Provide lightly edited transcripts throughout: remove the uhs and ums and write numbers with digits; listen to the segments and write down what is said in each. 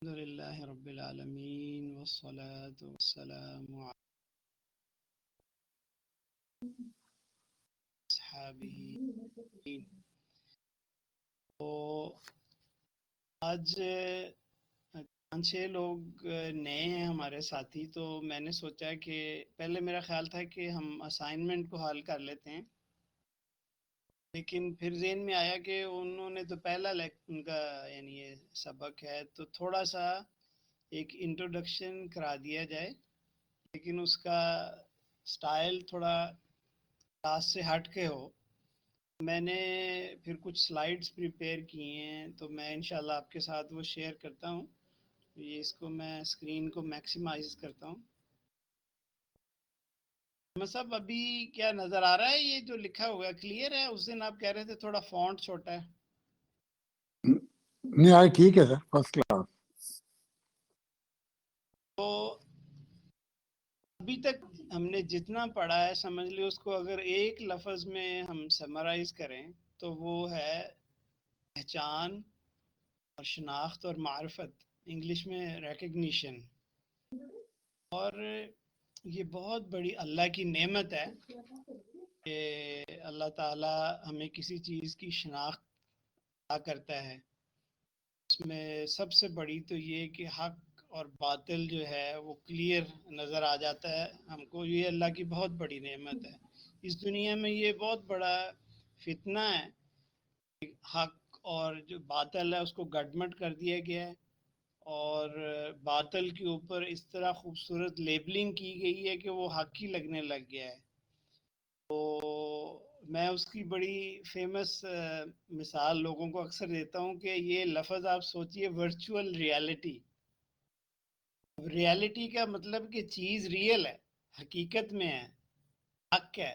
الحمد لله رب العالمين والصلاة والسلام على أصحابه. تو آج 5-6 لوگ نئے ہیں ہمارے ساتھی، تو میں نے سوچا کہ پہلے میرا خیال تھا کہ ہم اسائنمنٹ کو حل کر لیتے ہیں، لیکن پھر ذہن میں آیا کہ انہوں نے تو پہلا ان کا یعنی یہ سبق ہے، تو تھوڑا سا ایک انٹروڈکشن کرا دیا جائے، لیکن اس کا سٹائل تھوڑا کلاس سے ہٹ کے ہو. میں نے پھر کچھ سلائیڈز پریپیئر کیے ہیں، تو میں انشاءاللہ آپ کے ساتھ وہ شیئر کرتا ہوں. یہ اس کو میں اسکرین کو میکسیمائز کرتا ہوں. صاحب ابھی کیا نظر آ رہا ہے؟ یہ جو لکھا ہوا ہے کلیئر ہے؟ اس دن آپ کہہ رہے تھے تھوڑا فونٹ چھوٹا ہے. نہیں آئی ٹھیک ہے سر، فرسٹ کلاس. تو ابھی تک ہم نے جتنا پڑھا ہے سمجھ لیں اس کو اگر ایک لفظ میں ہم سمرائز کریں تو وہ ہے پہچان اور شناخت اور معرفت، انگلش میں ریکگنیشن. اور یہ بہت بڑی اللہ کی نعمت ہے کہ اللہ تعالیٰ ہمیں کسی چیز کی شناخت عطا کرتا ہے. اس میں سب سے بڑی تو یہ کہ حق اور باطل جو ہے وہ کلیئر نظر آ جاتا ہے ہم کو. یہ اللہ کی بہت بڑی نعمت ہے. اس دنیا میں یہ بہت بڑا فتنہ ہے، حق اور جو باطل ہے اس کو گڈمٹ کر دیا گیا ہے، اور باطل کے اوپر اس طرح خوبصورت لیبلنگ کی گئی ہے کہ وہ حق ہی لگنے لگ گیا ہے. تو میں اس کی بڑی فیمس مثال لوگوں کو اکثر دیتا ہوں کہ یہ لفظ آپ سوچئے ورچوئل ریالٹی. ریالٹی کا مطلب کہ چیز ریئل ہے، حقیقت میں ہے، حق ہے،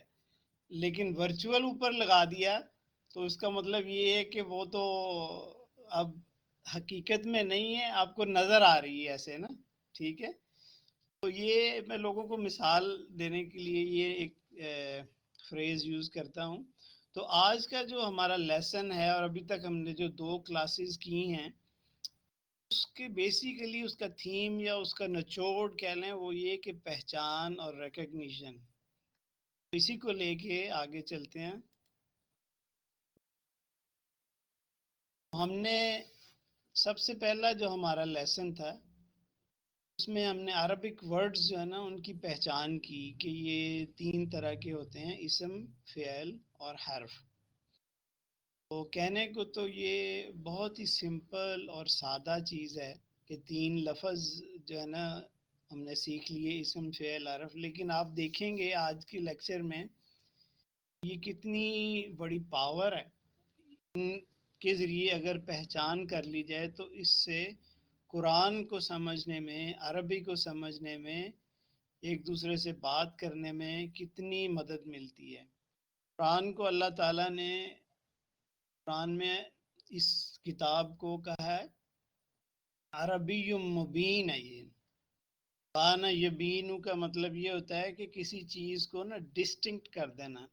لیکن ورچوئل اوپر لگا دیا تو اس کا مطلب یہ ہے کہ وہ تو اب حقیقت میں نہیں ہے، آپ کو نظر آ رہی ہے ایسے نا. ٹھیک ہے، تو یہ میں لوگوں کو مثال دینے کے لیے یہ ایک فریز یوز کرتا ہوں. تو آج کا جو ہمارا لیسن ہے اور ابھی تک ہم نے جو 2 کلاسز کی ہیں اس کے بیسیکلی اس کا تھیم یا اس کا نچوڑ کہہ لیں وہ یہ کہ پہچان اور ریکگنیشن. اسی کو لے کے آگے چلتے ہیں. ہم نے سب سے پہلا جو ہمارا لیسن تھا اس میں ہم نے عربک ورڈز جو ہے نا ان کی پہچان کی کہ یہ 3 طرح کے ہوتے ہیں، اسم، فعل اور حرف. تو کہنے کو تو یہ بہت ہی سمپل اور سادہ چیز ہے کہ 3 لفظ جو ہے نا ہم نے سیکھ لیے، اسم، فعل، حرف. لیکن آپ دیکھیں گے آج کے لیکچر میں یہ کتنی بڑی پاور ہے. ان کے ذریعے اگر پہچان کر لی جائے تو اس سے قرآن کو سمجھنے میں، عربی کو سمجھنے میں، ایک دوسرے سے بات کرنے میں کتنی مدد ملتی ہے. قرآن کو اللہ تعالیٰ نے قرآن میں اس کتاب کو کہا ہے عربی مبین ہے. یہ بانا یبینو کا مطلب یہ ہوتا ہے کہ کسی چیز کو نا ڈسٹنکٹ کر دینا.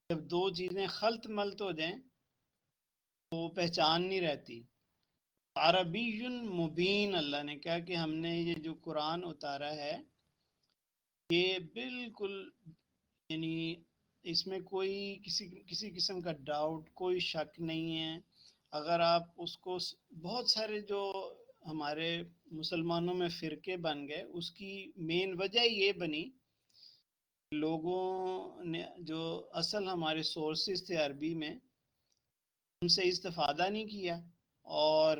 جب 2 چیزیں خلط ملط ہو جائیں تو پہچان نہیں رہتی. عربی مبین، اللہ نے کہا کہ ہم نے یہ جو قرآن اتارا ہے یہ بالکل یعنی اس میں کوئی کسی قسم کا ڈاؤٹ، کوئی شک نہیں ہے. اگر آپ اس کو بہت سارے جو ہمارے مسلمانوں میں فرقے بن گئے اس کی مین وجہ یہ بنی لوگوں نے جو اصل ہمارے سورسز تھے عربی میں ان سے استفادہ نہیں کیا، اور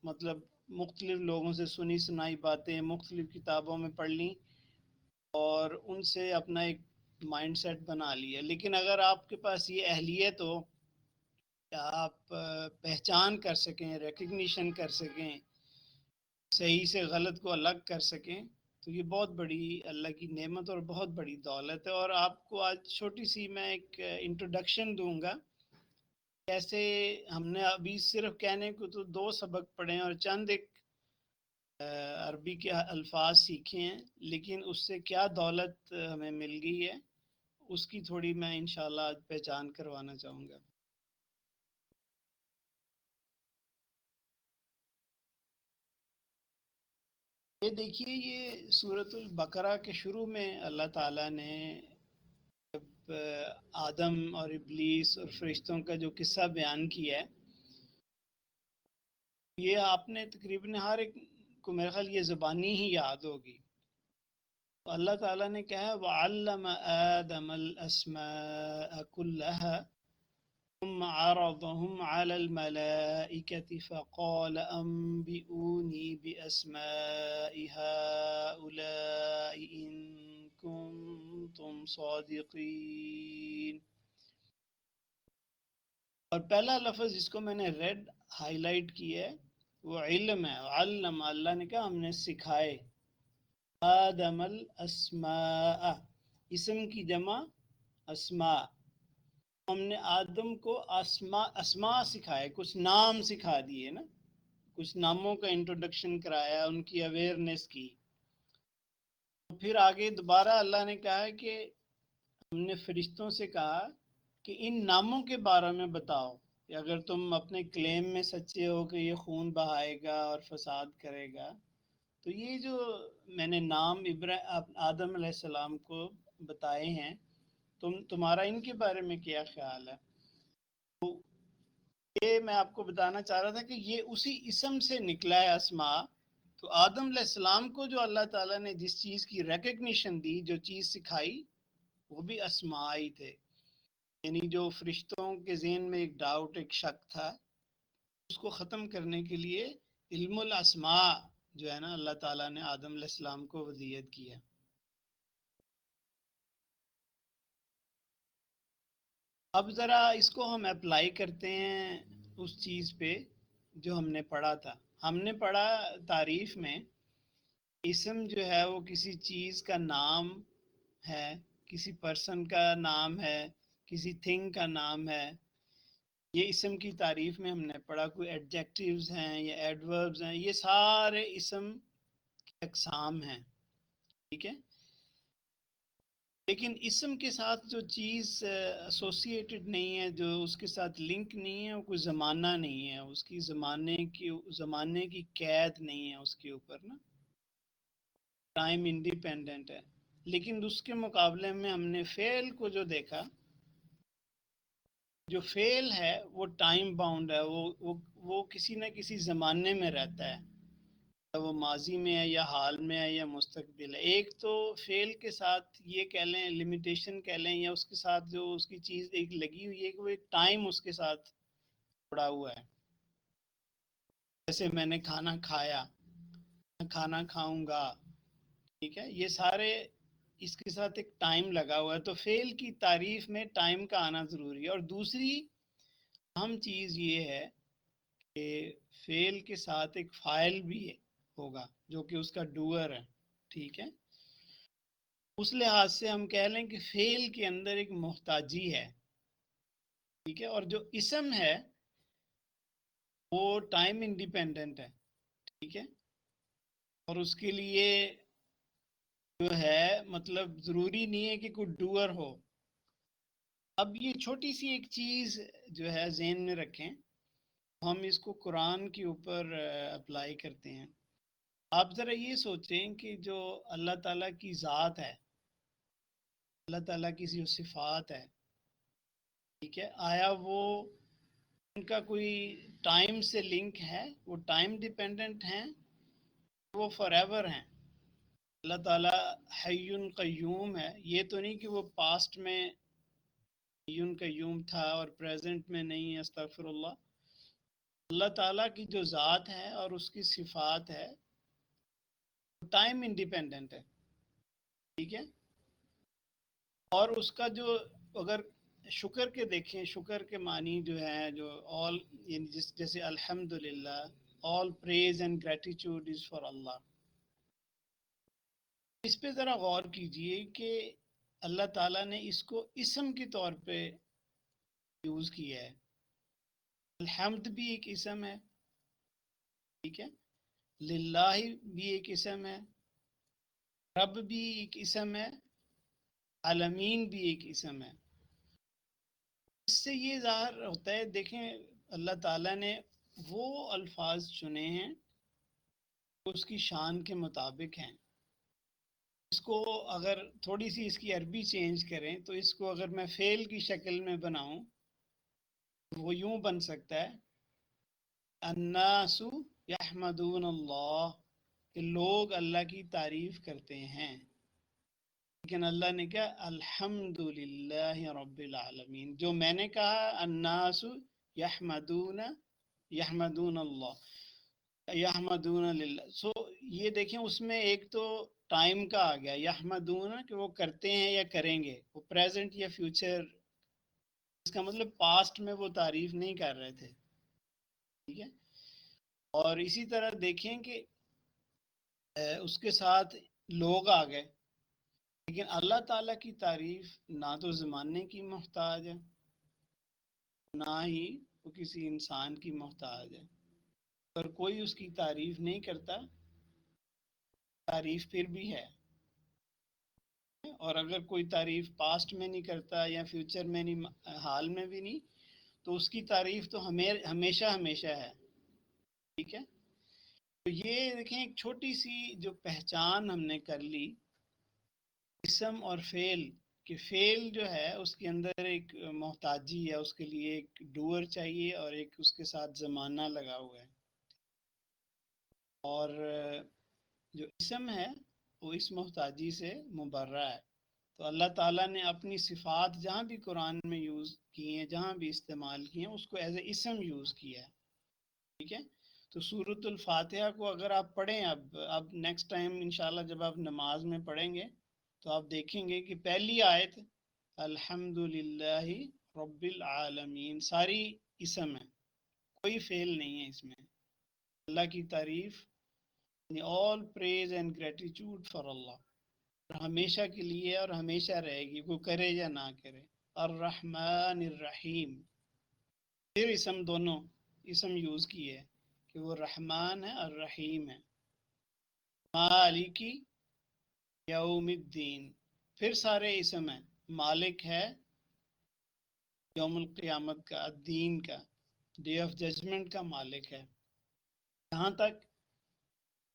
مطلب مختلف لوگوں سے سنی سنائی باتیں مختلف کتابوں میں پڑھ لیں اور ان سے اپنا ایک مائنڈ سیٹ بنا لیا. لیکن اگر آپ کے پاس یہ اہلیت ہو کہ آپ پہچان کر سکیں، ریکگنیشن کر سکیں، صحیح سے غلط کو الگ کر سکیں، تو یہ بہت بڑی اللہ کی نعمت اور بہت بڑی دولت ہے. اور آپ کو آج چھوٹی سی میں ایک انٹروڈکشن دوں گا. کیسے ہم نے ابھی صرف کہنے کو تو 2 سبق پڑھے اور چند ایک عربی کے الفاظ سیکھے ہیں، لیکن اس سے کیا دولت ہمیں مل گئی ہے اس کی تھوڑی میں انشاءاللہ آج پہچان کروانا چاہوں گا. یہ دیکھیے، یہ سورۃ البقرہ کے شروع میں اللہ تعالیٰ نے جب آدم اور ابلیس اور فرشتوں کا جو قصہ بیان کیا ہے، یہ آپ نے تقریباً ہر ایک کو میرے خیال یہ زبانی ہی یاد ہوگی. اللہ تعالیٰ نے کہا وَعَلَّمَ آدَمَ الْأَسْمَاءَ كُلَّهَا ثم عرضهم على الملائكة فقال أنبئوني بأسماء هؤلاء إن كنتم صادقين. اور پہلا لفظ جس کو میں نے ریڈ ہائی لائٹ کیا ہے وہ علم ہے. علم، اللہ نے کہا ہم نے سکھائے. آدم الاسماء، اسم کی جمع اسماء. ہم نے آدم کو اسماء سکھائے، کچھ نام سکھا دیے نا، کچھ ناموں کا انٹروڈکشن کرایا، ان کی اویئرنیس کی. پھر آگے دوبارہ اللہ نے کہا کہ ہم نے فرشتوں سے کہا کہ ان ناموں کے بارے میں بتاؤ کہ اگر تم اپنے کلیم میں سچے ہو کہ یہ خون بہائے گا اور فساد کرے گا، تو یہ جو میں نے نام آدم علیہ السلام کو بتائے ہیں، تمہارا ان کے بارے میں کیا خیال ہے؟ تو یہ میں آپ کو بتانا چاہ رہا تھا کہ یہ اسی اسم سے نکلا ہے اسماء. تو آدم علیہ السلام کو جو اللہ تعالیٰ نے جس چیز کی ریکگنیشن دی، جو چیز سکھائی، وہ بھی اسماء ہی تھے. یعنی جو فرشتوں کے ذہن میں ایک ڈاؤٹ، ایک شک تھا، اس کو ختم کرنے کے لیے علم الاسماء جو ہے نا اللہ تعالیٰ نے آدم علیہ السلام کو ودیت کیا. اب ذرا اس کو ہم اپلائی کرتے ہیں اس چیز پہ جو ہم نے پڑھا تھا. ہم نے پڑھا تعریف میں اسم جو ہے وہ کسی چیز کا نام ہے، کسی پرسن کا نام ہے، کسی تھنگ کا نام ہے. یہ اسم کی تعریف میں ہم نے پڑھا کوئی ایڈجیکٹیوز ہیں یا ایڈوربز ہیں، یہ سارے اسم کی اقسام ہیں. ٹھیک ہے، لیکن اسم کے ساتھ جو چیز ایسوسیٹڈ نہیں ہے، جو اس کے ساتھ لنک نہیں ہے، وہ کوئی زمانہ نہیں ہے، اس کی زمانے کی قید نہیں ہے اس کے اوپر نا، ٹائم انڈیپینڈنٹ ہے. لیکن اس کے مقابلے میں ہم نے فعل کو جو دیکھا، جو فعل ہے وہ ٹائم باؤنڈ ہے، وہ کسی نہ کسی زمانے میں رہتا ہے، وہ ماضی میں ہے یا حال میں ہے یا مستقبل ہے. ایک تو فعل کے ساتھ یہ کہہ لیں لمیٹیشن کہہ لیں، یا اس کے ساتھ جو اس کی چیز ایک لگی ہوئی ہے کہ وہ ایک ٹائم اس کے ساتھ جڑا ہوا ہے. جیسے میں نے کھانا کھایا، میں کھانا کھاؤں گا. ٹھیک ہے، یہ سارے اس کے ساتھ ایک ٹائم لگا ہوا ہے. تو فعل کی تعریف میں ٹائم کا آنا ضروری ہے. اور دوسری اہم چیز یہ ہے کہ فعل کے ساتھ ایک فاعل بھی ہوگا جو کہ اس کا ڈوئر ہے. ٹھیک ہے، اس لحاظ سے ہم کہہ لیں کہ فعل کے اندر ایک محتاجی ہے. ٹھیک ہے، اور جو اسم ہے وہ ٹائم انڈیپینڈنٹ ہے. ٹھیک ہے، اور اس کے لیے جو ہے مطلب ضروری نہیں ہے کہ کوئی ڈوئر ہو. اب یہ چھوٹی سی ایک چیز جو ہے ذہن میں رکھیں، ہم اس کو قرآن کے اوپر اپلائی کرتے ہیں. آپ ذرا یہ سوچیں کہ جو اللہ تعالیٰ کی ذات ہے، اللہ تعالیٰ کی جو صفات ہے، ٹھیک ہے، آیا وہ ان کا کوئی ٹائم سے لنک ہے؟ وہ ٹائم ڈیپینڈنٹ ہیں، وہ فار ایور ہیں. اللہ تعالیٰ حی قیوم ہے، یہ تو نہیں کہ وہ پاسٹ میں حی قیوم تھا اور پریزنٹ میں نہیں ہے. استغفر اللہ. اللہ تعالیٰ کی جو ذات ہے اور اس کی صفات ہے ٹائم انڈیپینڈنٹ ہے. ٹھیک ہے، اور اس کا جو اگر شکر کے دیکھیں، شکر کے معنی جو ہے جو آل، یعنی جیسے الحمدللہ، all praise and gratitude is for Allah. اس پہ ذرا غور کیجئے کہ اللہ تعالیٰ نے اس کو اسم کے طور پہ یوز کیا ہے. الحمد بھی ایک اسم ہے. ٹھیک ہے، للہ بھی ایک اسم ہے، رب بھی ایک اسم ہے، عالمین بھی ایک اسم ہے. اس سے یہ ظاہر ہوتا ہے، دیکھیں اللہ تعالیٰ نے وہ الفاظ چنے ہیں اس کی شان کے مطابق ہیں. اس کو اگر تھوڑی سی اس کی عربی چینج کریں تو اس کو اگر میں فعل کی شکل میں بناؤں وہ یوں بن سکتا ہے الناس یحمدون اللہ، کہ لوگ اللہ کی تعریف کرتے ہیں. لیکن اللہ نے کہا الحمد للہ رب العالمین. جو میں نے کہا الناس یحمدون یحمدون اللہ یحمدون للہ، سو یہ دیکھیں اس میں ایک تو ٹائم کا آ گیا یحمدون کہ وہ کرتے ہیں یا کریں گے، وہ پریزنٹ یا فیوچر، اس کا مطلب پاسٹ میں وہ تعریف نہیں کر رہے تھے. ٹھیک ہے. اور اسی طرح دیکھیں کہ اس کے ساتھ لوگ آ گئے، لیکن اللہ تعالیٰ کی تعریف نہ تو زمانے کی محتاج ہے نہ ہی وہ کسی انسان کی محتاج ہے. اگر کوئی اس کی تعریف نہیں کرتا تعریف پھر بھی ہے، اور اگر کوئی تعریف پاسٹ میں نہیں کرتا یا فیوچر میں نہیں، حال میں بھی نہیں، تو اس کی تعریف تو ہمیشہ ہمیشہ ہے. ٹھیک ہے. تو یہ دیکھیں ایک چھوٹی سی جو پہچان ہم نے کر لی اسم اور فعل، کہ فعل جو ہے اس کے اندر ایک محتاجی ہے، اس کے لیے ایک ڈوئر چاہیے اور ایک اس کے ساتھ زمانہ لگا ہوا ہے. اور جو اسم ہے وہ اس محتاجی سے مبرہ ہے. تو اللہ تعالیٰ نے اپنی صفات جہاں بھی قرآن میں یوز کی ہیں، جہاں بھی استعمال کی ہیں، اس کو ایز اے اسم یوز کیا ہے. ٹھیک ہے. تو سورۃ الفاتحہ کو اگر آپ پڑھیں اب نیکسٹ ٹائم انشاءاللہ جب آپ نماز میں پڑھیں گے تو آپ دیکھیں گے کہ پہلی آیت الحمد للہ رب العالمین ساری اسم ہے، کوئی فعل نہیں ہے اس میں. اللہ کی تعریف، all praise and gratitude for اللہ، ہمیشہ کے لیے اور ہمیشہ رہے گی، وہ کرے یا نہ کرے. الرحمن الرحیم، پھر اسم دونوں اسم یوز کیے کہ وہ رحمان ہے اور رحیم ہے. مالکی یوم الدین، پھر سارے اسم ہیں. مالک ہے یوم القیامت کا، الدین کا، ڈے آف ججمنٹ کا مالک ہے. یہاں تک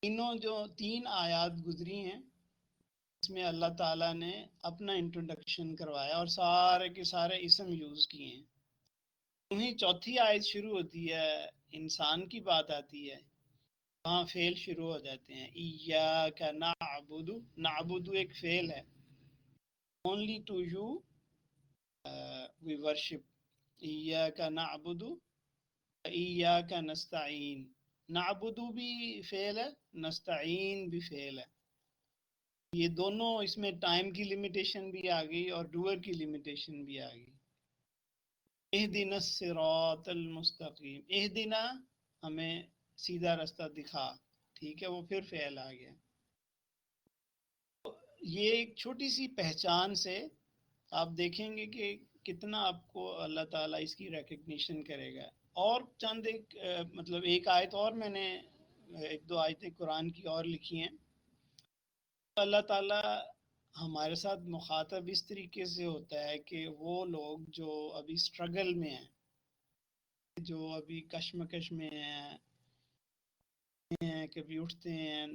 تینوں جو تین آیات گزری ہیں اس میں اللہ تعالیٰ نے اپنا انٹروڈکشن کروایا اور سارے کے سارے اسم یوز کیے ہیں. وہیں چوتھی آیت شروع ہوتی ہے، انسان کی بات آتی ہے، وہاں فعل شروع ہو جاتے ہیں. ایاک نعبد، نعبد ایک فعل ہے. only to you we worship. ایاک نعبد ایاک نستعین، نعبد بھی فعل ہے، نستعین بھی فعل ہے. یہ دونوں اس میں ٹائم کی لمیٹیشن بھی آ گئی اور ڈوئر کی لمیٹیشن بھی آ گئی. اہدنا الصراط المستقیم، اہدنا ہمیں سیدھا راستہ دکھا. ٹھیک ہے، وہ پھر فعل آ گیا. یہ ایک چھوٹی سی پہچان سے آپ دیکھیں گے کہ کتنا آپ کو اللہ تعالیٰ اس کی ریکگنیشن کرے گا. اور چند ایک مطلب ایک آیت اور میں نے ایک دو آیتیں قرآن کی اور لکھی ہیں. اللہ تعالیٰ ہمارے ساتھ مخاطب اس طریقے سے ہوتا ہے کہ وہ لوگ جو ابھی اسٹرگل میں ہیں، جو ابھی کشمکش میں ہیں، کبھی اٹھتے ہیں،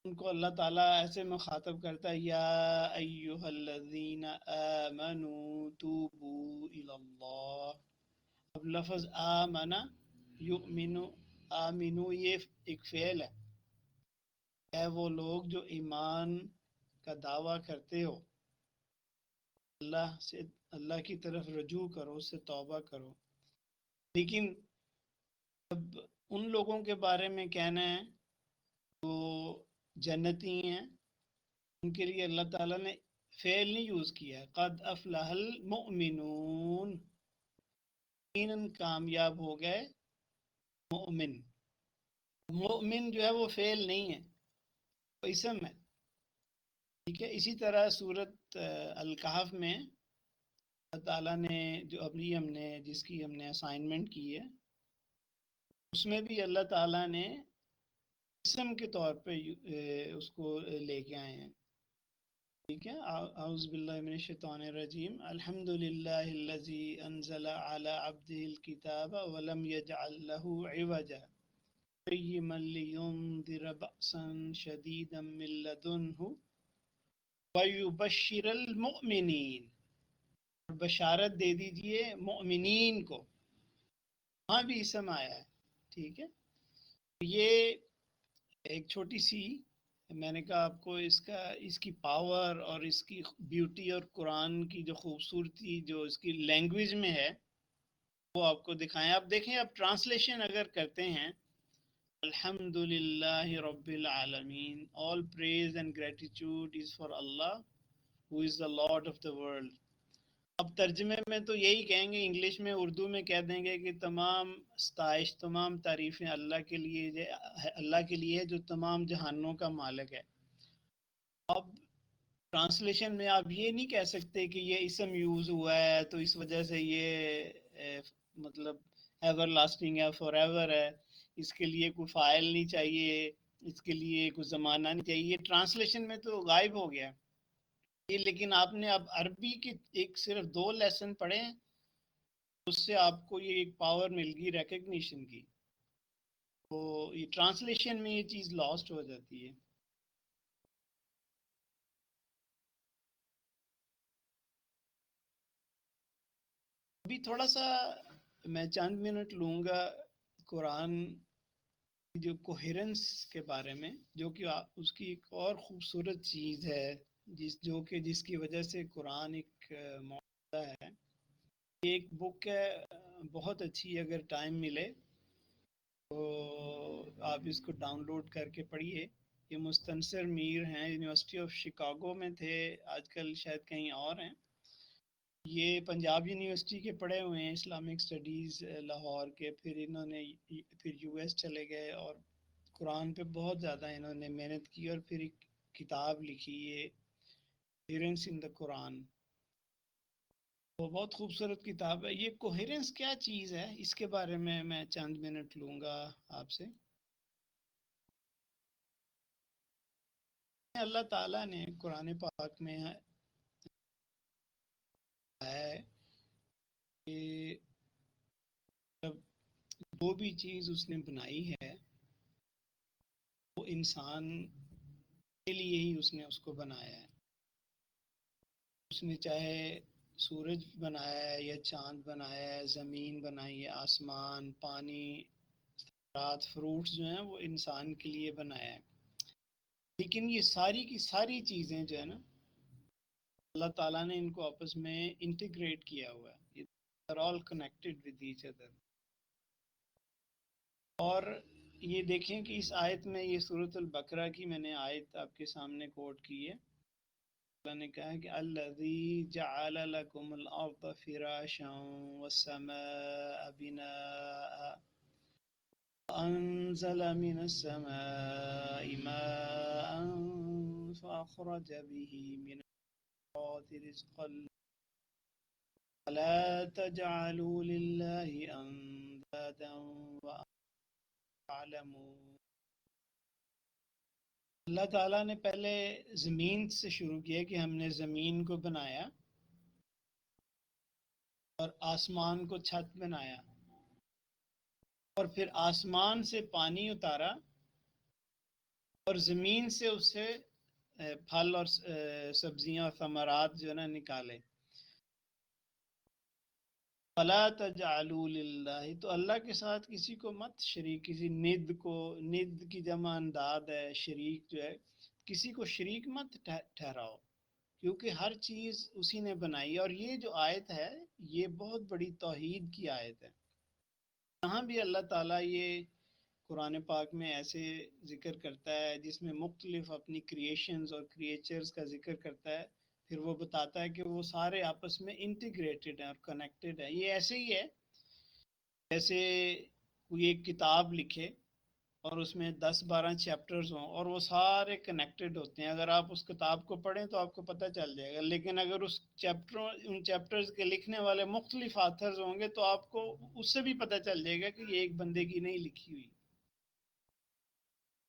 ان کو اللہ تعالیٰ ایسے مخاطب کرتا ہے یا ایہا الذین آمنوا توبوا الی اللہ. اب لفظ آمنا یؤمنو، آمنو یہ ایک فعل ہے. اے وہ لوگ جو ایمان کا دعویٰ کرتے ہو، اللہ کی طرف رجوع کرو، اس سے توبہ کرو. لیکن اب ان لوگوں کے بارے میں کہنا ہے جو جنتی ہیں، ان کے لیے اللہ تعالیٰ نے فعل نہیں یوز کیا ہے. قد افلح المؤمنون، یقیناً کامیاب ہو گئے مؤمن. مؤمن جو ہے وہ فعل نہیں ہے، وہ اسم ہے. ٹھیک ہے. اسی طرح سورۃ الکہف میں اللہ تعالیٰ نے جو ابھی جس کی ہم نے اسائنمنٹ کی ہے، اس میں بھی اللہ تعالیٰ نے اسم کے طور پہ اس کو لے کے آئے ہیں. ٹھیک ہے. اعوذ باللہ من الشیطان الرجیم. الحمد للہ الذی انزل علی عبدہ الکتاب ولم یجعل له عوجا قيما لينذر بأسا شديدا من لدنه ويبشر المؤمنین، بشارت دے دیجئے مؤمنین کو، وہاں بھی اسم آیا ہے. ٹھیک ہے، یہ ایک چھوٹی سی، میں نے کہا آپ کو اس کی پاور اور اس کی بیوٹی اور قرآن کی جو خوبصورتی جو اس کی لینگویج میں ہے وہ آپ کو دکھائیں. آپ دیکھیں، آپ ٹرانسلیشن اگر کرتے ہیں الحمد للہ رب العالمین، all praise and gratitude is for Allah who is the Lord of the world. اب ترجمے میں تو یہی کہیں گے، انگلش میں اردو میں کہہ دیں گے کہ تمام ستائش، تمام تعریفیں اللہ کے لیے، اللہ کے لیے جو تمام جہانوں کا مالک ہے. اب ٹرانسلیشن میں آپ یہ نہیں کہہ سکتے کہ یہ اسم یوز ہوا ہے تو اس وجہ سے یہ مطلب ایور لاسٹنگ ہے، فار ایور ہے، اس کے لیے کوئی فائل نہیں چاہیے، اس کے لیے کوئی زمانہ نہیں چاہیے. یہ ٹرانسلیشن میں تو غائب ہو گیا یہ. لیکن آپ نے اب عربی کی ایک صرف 2 لیسن پڑھے ہیں، اس سے آپ کو یہ ایک پاور مل گئی ریکگنیشن کی. تو یہ ٹرانسلیشن میں یہ چیز لاسٹ ہو جاتی ہے. ابھی تھوڑا سا میں چند منٹ لوں گا قرآن کی جو کوہیرنس کے بارے میں، جو کہ اس کی ایک اور خوبصورت چیز ہے جس کی وجہ سے قرآن ایک معجزہ ہے. ایک بک ہے بہت اچھی، اگر ٹائم ملے تو آپ اس کو ڈاؤن لوڈ کر کے پڑھیے. یہ مستنصر میر ہیں، یونیورسٹی آف شکاگو میں تھے، آج کل شاید کہیں اور ہیں. یہ پنجاب یونیورسٹی کے پڑھے ہوئے ہیں، اسلامک اسٹڈیز لاہور کے، پھر انہوں نے پھر یو ایس چلے گئے اور قرآن پہ بہت زیادہ انہوں نے محنت کی اور پھر ایک کتاب لکھی ہے کوہیرنس ان دا قرآن. وہ بہت خوبصورت کتاب ہے. یہ کوہیرنس کیا چیز ہے اس کے بارے میں چند منٹ لوں گا آپ سے. اللہ تعالیٰ نے قرآن پاک میں ہے کہ جب جو بھی چیز اس نے بنائی ہے وہ انسان کے لیے ہی اس نے اس کو بنایا ہے. اس نے چاہے سورج بنایا ہے یا چاند بنایا ہے، زمین بنائی ہے، آسمان، پانی، رات، فروٹس جو ہیں وہ انسان کے لیے بنایا ہے. لیکن یہ ساری کی ساری چیزیں جو ہے نا، اللہ تعالیٰ نے ان کو آپس میں انٹیگریٹ کیا ہوا ہے. they're all connected with each other. اور یہ دیکھیں کہ اس آیت میں، یہ سورۃ البقرہ کی میں نے آیت آپ کے سامنے کوٹ کی ہے. اللہ نے کہا کہ الذی جعل لکم الارض فراشا والسماء بناء انزل من السماء ماء فاخرج به من الثمرات رزقا ولا تجعلوا لله اندادا وانتم تعلمون. اللہ تعالیٰ نے پہلے زمین سے شروع کیا کہ ہم نے زمین کو بنایا اور آسمان کو چھت بنایا، اور پھر آسمان سے پانی اتارا اور زمین سے اس سے پھل اور سبزیاں اور ثمرات جو ہے نا نکالے. فلا تجعلوا للہ، تو اللہ کے ساتھ کسی کو مت شریک، کسی ند کو، ند کی جمع انداد ہے، شریک جو ہے، کسی کو شریک مت ٹھہراؤ، کیونکہ ہر چیز اسی نے بنائی. اور یہ جو آیت ہے یہ بہت بڑی توحید کی آیت ہے. یہاں بھی اللہ تعالیٰ یہ قرآن پاک میں ایسے ذکر کرتا ہے جس میں مختلف اپنی کریشنز اور کریچرز کا ذکر کرتا ہے، پھر وہ بتاتا ہے کہ وہ سارے آپس میں انٹیگریٹڈ ہیں اور کنیکٹڈ ہیں. یہ ایسے ہی ہے جیسے کوئی ایک کتاب لکھے اور اس میں 10-12 چیپٹرز ہوں اور وہ سارے کنیکٹڈ ہوتے ہیں. اگر آپ اس کتاب کو پڑھیں تو آپ کو پتہ چل جائے گا، لیکن اگر ان چیپٹرز کے لکھنے والے مختلف آتھرز ہوں گے تو آپ کو اس سے بھی پتہ چل جائے گا کہ یہ ایک بندے کی نہیں لکھی ہوئی.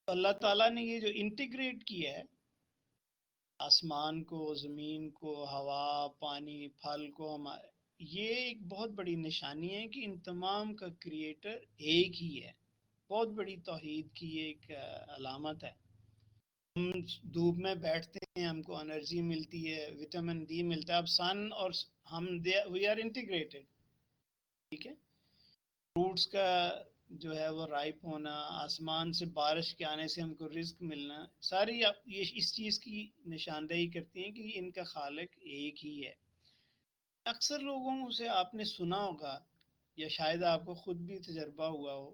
اللہ تعالیٰ نے یہ جو انٹیگریٹ کیا ہے، آسمان کو، زمین کو، ہوا، پانی، پھل کو، یہ ایک بہت بڑی نشانی ہے کہ ان تمام کا کریٹر ایک ہی ہے. بہت بڑی توحید کی یہ ایک علامت ہے. ہم دھوپ میں بیٹھتے ہیں، ہم کو انرجی ملتی ہے، وٹامن ڈی ملتا ہے. اب سن اور ہم وی آر انٹیگریٹڈ. ٹھیک ہے. فروٹس کا جو ہے وہ رائپ ہونا، آسمان سے بارش کے آنے سے ہم کو رزق ملنا، ساری یہ اس چیز کی نشاندہی کرتی ہیں کہ ان کا خالق ایک ہی ہے. اکثر لوگوں سے آپ نے سنا ہوگا یا شاید آپ کو خود بھی تجربہ ہوا ہو،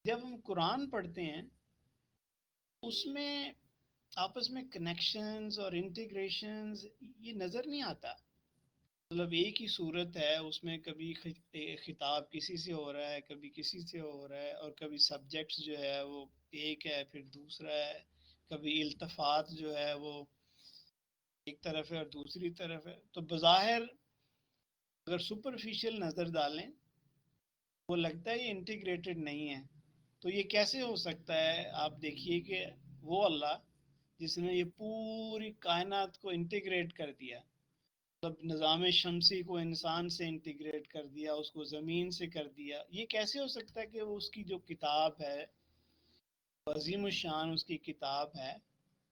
جب ہم قرآن پڑھتے ہیں اس میں آپس میں کنیکشنز اور انٹیگریشنز یہ نظر نہیں آتا. مطلب ایک ہی صورت ہے، اس میں کبھی خطاب کسی سے ہو رہا ہے، کبھی کسی سے ہو رہا ہے، اور کبھی سبجیکٹس جو ہے وہ ایک ہے پھر دوسرا ہے، کبھی التفات جو ہے وہ ایک طرف ہے اور دوسری طرف ہے. تو بظاہر اگر سپرفیشل نظر ڈالیں وہ لگتا ہے یہ انٹیگریٹڈ نہیں ہے. تو یہ کیسے ہو سکتا ہے؟ آپ دیکھیے کہ وہ اللہ جس نے یہ پوری کائنات کو انٹیگریٹ کر دیا، مطلب نظام شمسی کو انسان سے انٹیگریٹ کر دیا، اس کو زمین سے کر دیا، یہ کیسے ہو سکتا ہے کہ وہ اس کی جو کتاب ہے، عظیم الشان اس کی کتاب ہے،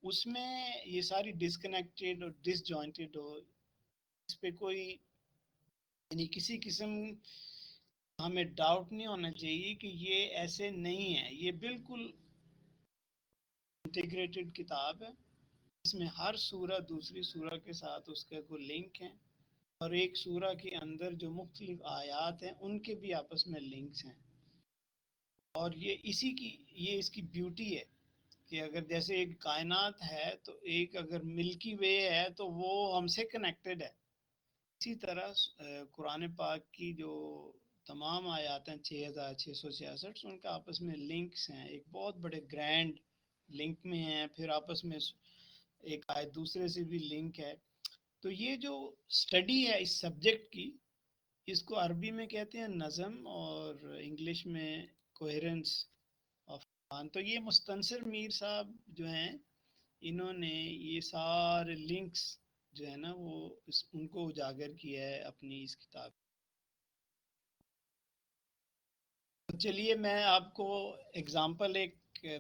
اس میں یہ ساری ڈسکنیکٹڈ اور ڈس جوائنٹڈ ہو؟ اس پہ کوئی یعنی کسی قسم ہمیں ڈاؤٹ نہیں ہونا چاہیے کہ یہ ایسے نہیں ہے. یہ بالکل انٹیگریٹڈ کتاب ہے. اس میں ہر سورہ دوسری سورہ کے ساتھ اس کا کوئی لنک ہے، اور ایک سورہ کے اندر جو مختلف آیات ہیں ان کے بھی آپس میں لنکس ہیں. اور یہ اس کی بیوٹی ہے کہ اگر جیسے ایک کائنات ہے تو ایک اگر ملکی وے ہے تو وہ ہم سے کنیکٹڈ ہے. اسی طرح قرآن پاک کی جو تمام آیات ہیں 6666 ان کا آپس میں لنکس ہیں، ایک بہت بڑے گرینڈ لنک میں ہیں، پھر آپس میں ایک آیت دوسرے سے بھی لنک ہے. تو یہ جو سٹڈی ہے اس سبجیکٹ کی، اس کو عربی میں کہتے ہیں نظم اور انگلش میں کوہرنس آف قرآن. تو یہ مستنصر میر صاحب جو ہیں انہوں نے یہ سارے لنکس جو ہے نا وہ ان کو اجاگر کیا ہے اپنی اس کتاب. چلیے میں آپ کو اگزامپل ایک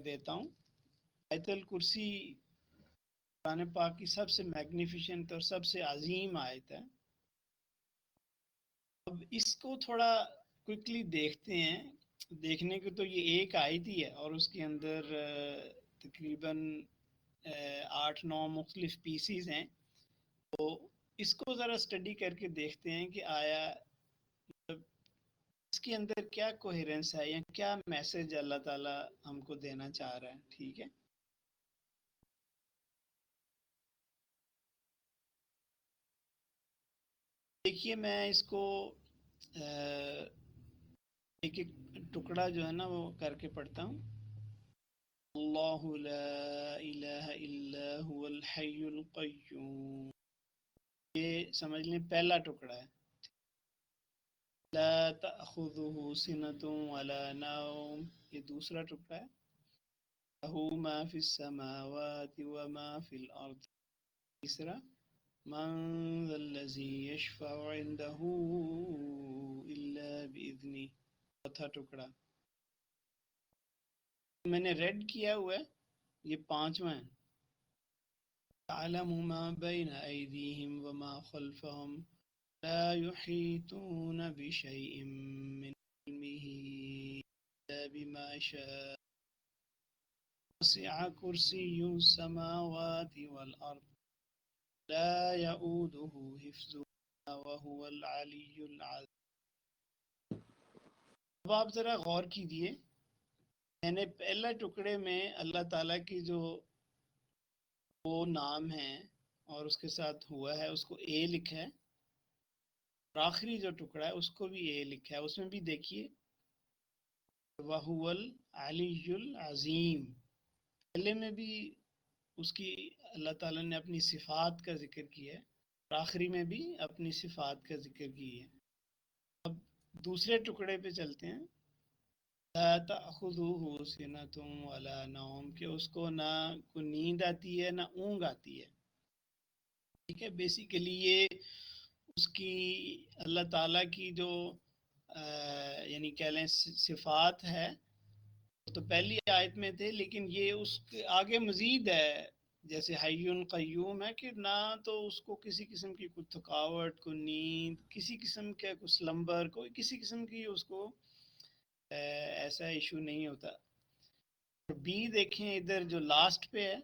دیتا ہوں. آیت الکرسی قرآن پاک کی سب سے میگنیفیشنٹ اور سب سے عظیم آیت ہے. اب اس کو تھوڑا کوئکلی دیکھتے ہیں. دیکھنے کو تو یہ ایک آیت ہی ہے اور اس کے اندر تقریباً 8-9 مختلف پیسز ہیں. تو اس کو ذرا اسٹڈی کر کے دیکھتے ہیں کہ آیا اس کے اندر کیا کوہیرنس ہے یا کیا میسج اللہ تعالیٰ ہم کو دینا چاہ رہا ہے. ٹھیک ہے. دیکھیے میں اس کو ایک ایک ٹکڑا جو ہے نا وہ کر کے پڑھتا ہوں. اللہ لا الہ الا هو الحی القیوم، یہ سمجھ لیں پہلا ٹکڑا ہے. لا تأخذه سنة ولا نوم، یہ دوسرا ٹکڑا ہے. له ما في السماوات وما في الأرض، تیسرا. من ذا الذي يشفع عنده إلا بإذنه، چوتھا ٹکڑا. میں نے ریڈ کیا ہوا ہے، یہ پانچواں ہے. تعلم ما بين أيديهم وما خلفهم لا يحيطون بشيء من علمه إلا بما شاء وسع كرسي السماوات والأرض لا يؤوده حفظهما وهو العلي العظيم. اب آپ ذرا غور کیجیے، میں نے پہلا ٹکڑے میں اللہ تعالیٰ کی جو وہ نام ہے اور اس کے ساتھ ہوا ہے اس کو اے لکھا ہے، اور آخری جو ٹکڑا ہے اس کو بھی اے لکھا ہے. اس میں بھی دیکھیے وَهُوَ الْعَلِيُّ الْعَظِيمُ، پہلے میں بھی اس کی اللہ تعالیٰ نے اپنی صفات کا ذکر کیا ہے اور آخری میں بھی اپنی صفات کا ذکر کیا ہے. اب دوسرے ٹکڑے پہ چلتے ہیں. لا تأخذه سنة ولا نوم، کہ اس کو نہ کوئی نیند آتی ہے نہ اونگ آتی ہے. ٹھیک ہے. بیسیکلی یہ اس کی اللہ تعالیٰ کی جو یعنی کہہ لیں صفات ہے تو پہلی آیت میں تھے، لیکن یہ اس کے آگے مزید ہے، جیسے حیٌ قیوم ہے کہ نہ تو اس کو کسی قسم کی کوئی تھکاوٹ، کوئی نیند، کسی قسم کا کوئی سلمبر، کوئی کسی قسم کی اس کو ایسا ایشو نہیں ہوتا. بی دیکھیں ادھر جو لاسٹ پہ ہے،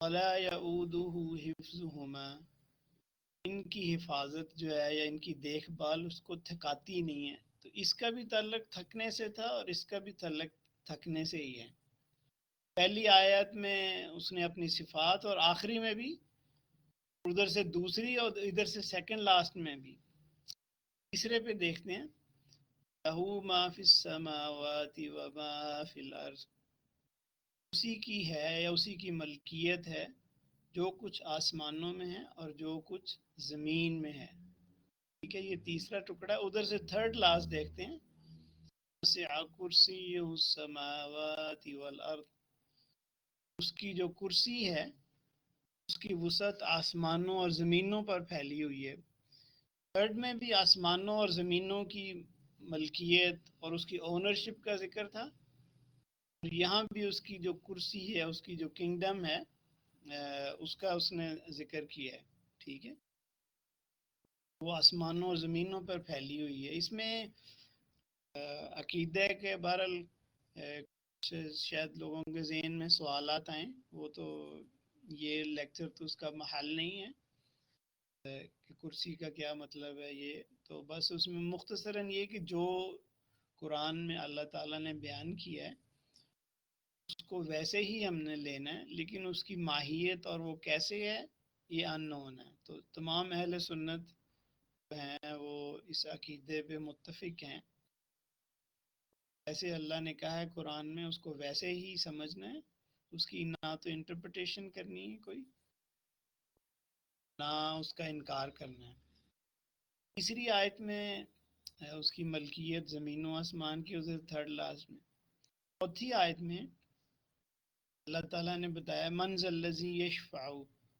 وَلَا يَؤُودُهُ حِفْظُهُمَا، ان کی حفاظت جو ہے یا ان کی دیکھ بھال اس کو تھکاتی نہیں ہے. تو اس کا بھی تعلق تھکنے سے تھا اور اس کا بھی تعلق تھکنے سے ہی ہے. پہلی آیت میں اس نے اپنی صفات، اور آخری میں بھی، ادھر سے دوسری اور ادھر سے سیکنڈ لاسٹ میں بھی. تیسرے پہ دیکھتے ہیں، لَهُ مَا فِي السَّمَاوَاتِ وَمَا فِي الْأَرْضِ، اسی کی ہے یا اسی کی ملکیت ہے جو کچھ آسمانوں میں ہے اور جو کچھ زمین میں ہے. ٹھیک ہے، یہ تیسرا ٹکڑا. ادھر سے تھرڈ لاسٹ دیکھتے ہیں، وَسِعَ كُرْسِيُّهُ السَّمَاوَاتِ وَالْأَرْضِ، اس کی جو کرسی ہے اس کی وسعت آسمانوں اور زمینوں پر پھیلی ہوئی ہے. تھرڈ میں بھی آسمانوں اور زمینوں کی ملکیت اور اس کی اونرشپ کا ذکر تھا، اور یہاں بھی اس کی جو کرسی ہے، اس کی جو کنگڈم ہے، اس کا اس نے ذکر کیا ہے. ٹھیک ہے، وہ آسمانوں اور زمینوں پر پھیلی ہوئی ہے. اس میں عقیدہ کے بہرحال شاید لوگوں کے ذہن میں سوالات آئیں، وہ تو یہ لیکچر تو اس کا محل نہیں ہے کہ کرسی کا کیا مطلب ہے. یہ تو بس اس میں مختصراً یہ کہ جو قرآن میں اللہ تعالیٰ نے بیان کیا ہے اس کو ویسے ہی ہم نے لینا ہے، لیکن اس کی ماہیت اور وہ کیسے ہے یہ ان نون ہے. تو تمام اہل سنت ہیں وہ اس عقیدے پہ متفق ہیں. ایسے اللہ نے کہا ہے قرآن میں، اس کو ویسے ہی سمجھنا ہے، اس کی نہ تو انٹرپریٹیشن کرنی ہے کوئی، نہ اس کا انکار کرنا ہے. تیسری آیت میں اس کی ملکیت زمین و آسمان کی، ادھر تھرڈ لاسٹ میں. چوتھی آیت میں اللہ تعالیٰ نے بتایا من ذا الذی یشفع،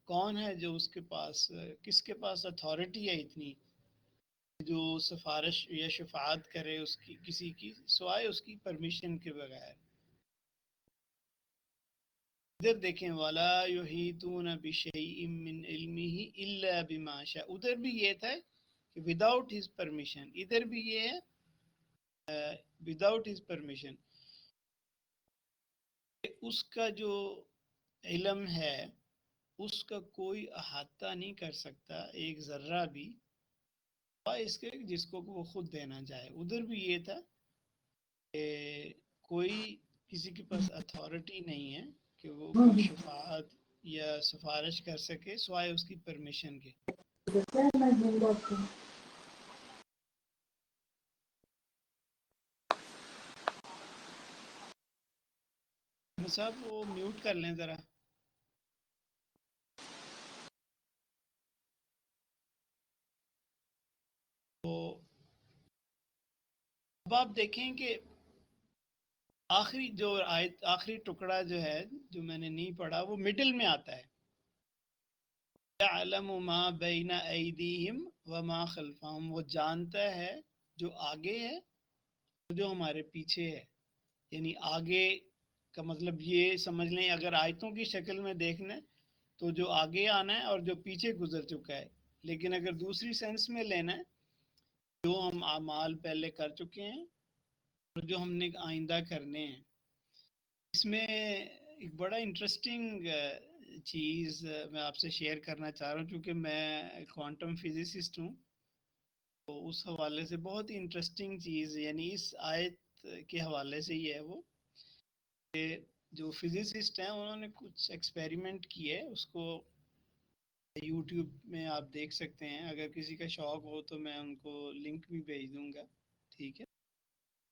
کون ہے جو اس کے پاس، کس کے پاس اتھارٹی ہے اتنی جو سفارش یا شفاعت کرے اس کی کسی کی سوائے اس کی پرمیشن کے بغیر. ادھر دیکھیں وَلَا يُحِيطُونَ بِشَيْءٍ مِّنْ عِلْمِهِ إِلَّا بِمَا شَاءَ، ادھر بھی یہ تھا کہ وداؤٹ ہز پرمیشن، ادھر بھی یہ ہے وداؤٹ ہز پرمیشن. اس کا جو علم ہے اس کا کوئی احاطہ نہیں کر سکتا ایک ذرہ بھی، اس کے جس کو وہ خود دینا چاہے. ادھر بھی یہ تھا کہ کوئی کسی کے پاس اتھارٹی نہیں ہے کہ وہ کوئی شفاعت یا سفارش کر سکے سوائے اس کی پرمیشن کے. صاحب وہ میوٹ کر لیں ذرا. تو اب آپ دیکھیں کہ آخری جو آیت، آخری ٹکڑا جو ہے جو میں نے نہیں پڑھا، وہ مڈل میں آتا ہے، يَعْلَمُ مَا بَيْنَ أَيْدِيهِمْ وَمَا خَلْفَهُمْ، وہ جانتا ہے جو آگے ہے جو ہمارے پیچھے ہے. یعنی آگے کا مطلب یہ سمجھ لیں، اگر آیتوں کی شکل میں دیکھنا تو جو آگے آنا ہے اور جو پیچھے گزر چکا ہے. لیکن اگر دوسری سینس میں لینا ہے، جو ہم اعمال پہلے کر چکے ہیں اور جو ہم نے آئندہ کرنے ہیں. اس میں ایک بڑا انٹرسٹنگ چیز میں آپ سے شیئر کرنا چاہ رہا ہوں، چونکہ میں کوانٹم فزسسٹ ہوں، تو اس حوالے سے بہت ہی انٹرسٹنگ چیز، یعنی اس آیت کے حوالے سے ہی ہے وہ کہ جو فزسسٹ ہیں انہوں نے کچھ ایکسپیریمنٹ کیے، اس کو یوٹیوب میں آپ دیکھ سکتے ہیں. اگر کسی کا شوق ہو تو میں ان کو لنک بھی بھیج دوں گا. ٹھیک ہے،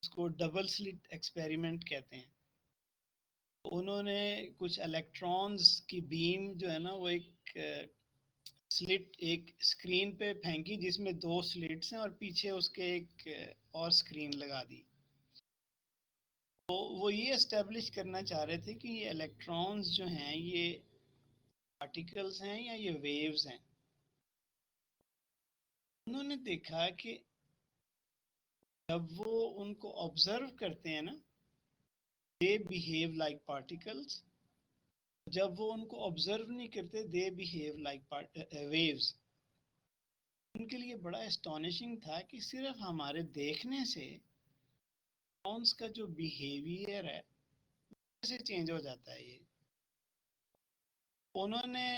اس کو ڈبل سلٹ ایکسپیریمنٹ کہتے ہیں. انہوں نے کچھ الیکٹرانز کی بیم جو ہے نا وہ ایک سلٹ ایک اسکرین پہ پھینکی جس میں دو سلٹس ہیں اور پیچھے اس کے ایک اور اسکرین لگا دی. تو وہ یہ اسٹیبلش کرنا چاہ رہے تھے کہ یہ الیکٹرانز جو ہیں یہ پارٹیکلز ہیں یا یہ ویوز ہیں. انہوں نے دیکھا کہ جب وہ ان کو آبزرو کرتے ہیں نا they behave like particles. جب وہ ان کو آبزرو نہیں کرتے they behave like waves. ان کے لیے بڑا اسٹانشنگ تھا کہ صرف ہمارے دیکھنے سے نیورونز کا جو بیہیویئر ہے کیسے چینج ہو جاتا ہے. یہ انہوں نے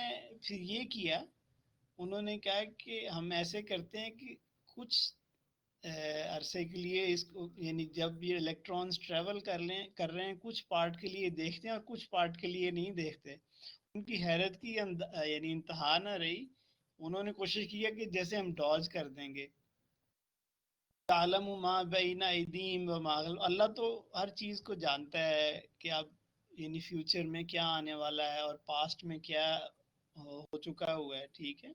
پھر یہ کیا، انہوں نے کہا کہ ہم ایسے کرتے ہیں کہ کچھ عرصے کے لیے اس کو، یعنی جب یہ الیکٹرانز ٹریول کر رہے ہیں کچھ پارٹ کے لیے دیکھتے ہیں اور کچھ پارٹ کے لیے نہیں دیکھتے. ان کی حیرت کی یعنی انتہا نہ رہی. انہوں نے کوشش کیا کہ جیسے ہم ڈاج کر دیں گے. تعلم ما بین ایدیہم وما خلفہم، اللہ تو ہر چیز کو جانتا ہے کہ اب یعنی فیوچر میں کیا آنے والا ہے اور پاسٹ میں کیا ہو چکا ہوا ہے. ٹھیک ہے،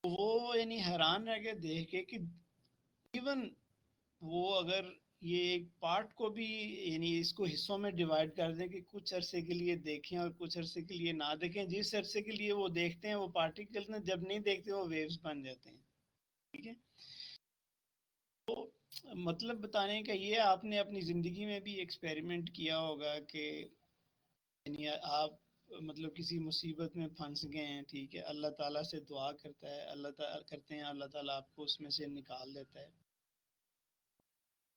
وہ یعنی حیران رہ گئے دیکھ کے کہ ایون وہ اگر یہ ایک پارٹ کو بھی یعنی اس کو حصوں میں ڈیوائڈ کر دیں کہ کچھ عرصے کے لیے دیکھیں اور کچھ عرصے کے لیے نہ دیکھیں، جس عرصے کے لیے وہ دیکھتے ہیں وہ پارٹیکل ہیں، جب نہیں دیکھتے وہ ویوز بن جاتے ہیں. ٹھیک ہے، تو مطلب بتانے کا یہ، آپ نے اپنی زندگی میں بھی ایکسپیریمنٹ کیا ہوگا کہ یعنی آپ مطلب کسی مصیبت میں پھنس گئے ہیں. ٹھیک ہے، اللہ تعالیٰ سے دعا کرتا ہے، اللہ تعالیٰ کرتے ہیں، اللہ تعالیٰ آپ کو اس میں سے نکال دیتا ہے.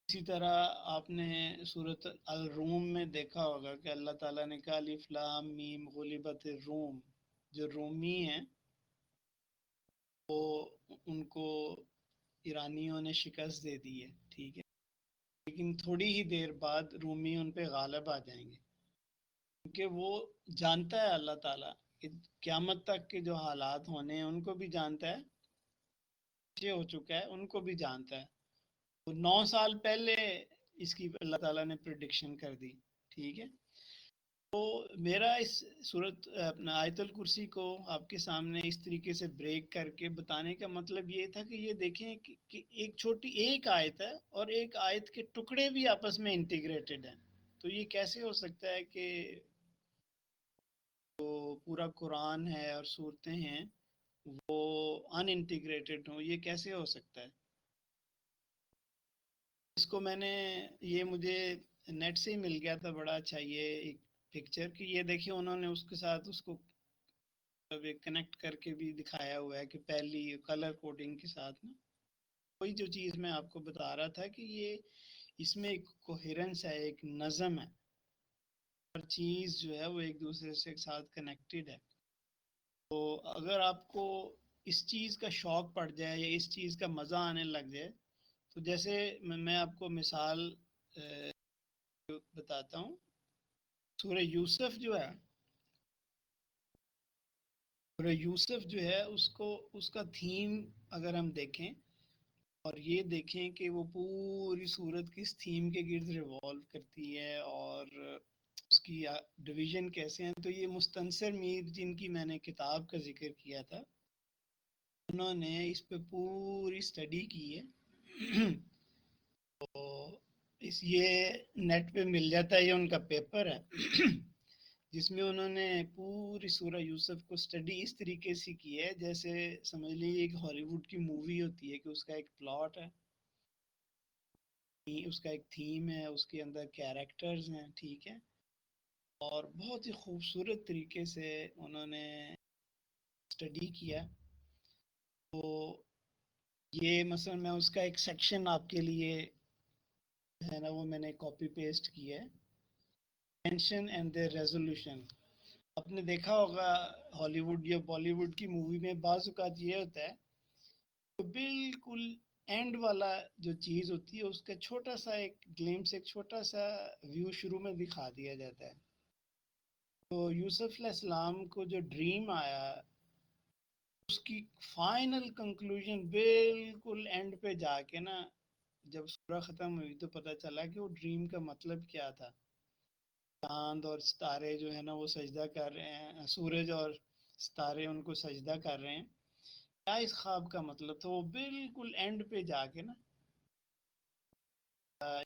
اسی طرح آپ نے سورۃ الروم میں دیکھا ہوگا کہ اللہ تعالیٰ نے کہا الف لام میم غلبت الروم، جو رومی ہیں وہ ان کو ایرانیوں نے شکست دے دی ہے. ٹھیک ہے، لیکن تھوڑی ہی دیر بعد رومی ان پہ غالب آ جائیں گے، کیونکہ وہ جانتا ہے اللہ تعالیٰ کہ قیامت تک کے جو حالات ہونے ہیں ان کو بھی جانتا ہے، یہ ہو چکا ہے ان کو بھی جانتا ہے. 9 سال پہلے اس کی اللہ تعالیٰ نے پریڈکشن کر دی. ٹھیک ہے، تو میرا اس صورت اپنا آیت الکرسی کو آپ کے سامنے اس طریقے سے بریک کر کے بتانے کا مطلب یہ تھا کہ یہ دیکھیں کہ ایک چھوٹی ایک آیت ہے اور ایک آیت کے ٹکڑے بھی آپس میں انٹیگریٹڈ ہیں. تو یہ کیسے ہو سکتا ہے کہ جو پورا قرآن ہے اور صورتیں ہیں وہ ان انٹیگریٹڈ ہوں؟ یہ کیسے ہو سکتا ہے؟ اس کو میں نے، یہ مجھے نیٹ سے ہی مل گیا تھا بڑا اچھا یہ ایک پکچر کہ یہ دیکھیں انہوں نے اس کے ساتھ اس کو کنیکٹ کر کے بھی دکھایا ہوا ہے کہ پہلی کلر کوڈنگ کے ساتھ نا کوئی جو چیز میں آپ کو بتا رہا تھا کہ یہ اس میں ایک کوہیرنس ہے، ایک نظم ہے، ہر چیز جو ہے وہ ایک دوسرے سے ساتھ کنیکٹڈ ہے. تو اگر آپ کو اس چیز کا شوق پڑ جائے یا اس چیز کا مزہ آنے لگ جائے، تو جیسے میں آپ کو مثال بتاتا ہوں. سورہ یوسف جو ہے، سورہ یوسف جو ہے اس کا تھیم اگر ہم دیکھیں اور یہ دیکھیں کہ وہ پوری صورت کس تھیم کے گرد ریوالو کرتی ہے اور اس کی ڈویژن کیسے ہیں، تو یہ مستنصر میر جن کی میں نے کتاب کا ذکر کیا تھا، انہوں نے اس پہ پوری اسٹڈی کی ہے. تو یہ نیٹ پہ مل جاتا ہے، یہ ان کا پیپر ہے جس میں انہوں نے پوری سورہ یوسف کو اسٹڈی اس طریقے سے کی ہے جیسے سمجھ لیجیے ایک ہالی ووڈ کی مووی ہوتی ہے کہ اس کا ایک پلاٹ ہے، اس کا ایک تھیم ہے، اس کے اندر کیریکٹرز ہیں. ٹھیک ہے، اور بہت ہی خوبصورت طریقے سے انہوں نے اسٹڈی کیا. تو یہ مثلا میں اس کا ایک سیکشن آپ کے لیے ہے نا وہ میں نے کاپی پیسٹ کیا ہے، ٹینشن اینڈ دی ریزولوشن. آپ نے دیکھا ہوگا ہالی ووڈ یا بالی ووڈ کی مووی میں بعض اوقات یہ ہوتا ہے تو بالکل اینڈ والا جو چیز ہوتی ہے اس کا چھوٹا سا ایک گلمس، ایک چھوٹا سا ویو شروع میں دکھا دیا جاتا ہے. تو یوسف علیہ السلام کو جو ڈریم آیا اس کی فائنل کنکلوژن بالکل اینڈ پہ جا کے نا جب سورہ ختم ہوئی تو پتہ چلا کہ وہ ڈریم کا مطلب کیا تھا. چاند اور ستارے جو ہے نا وہ سجدہ کر رہے ہیں، سورج اور ستارے ان کو سجدہ کر رہے ہیں. کیا اس خواب کا مطلب تھا؟ وہ بالکل اینڈ پہ جا کے نا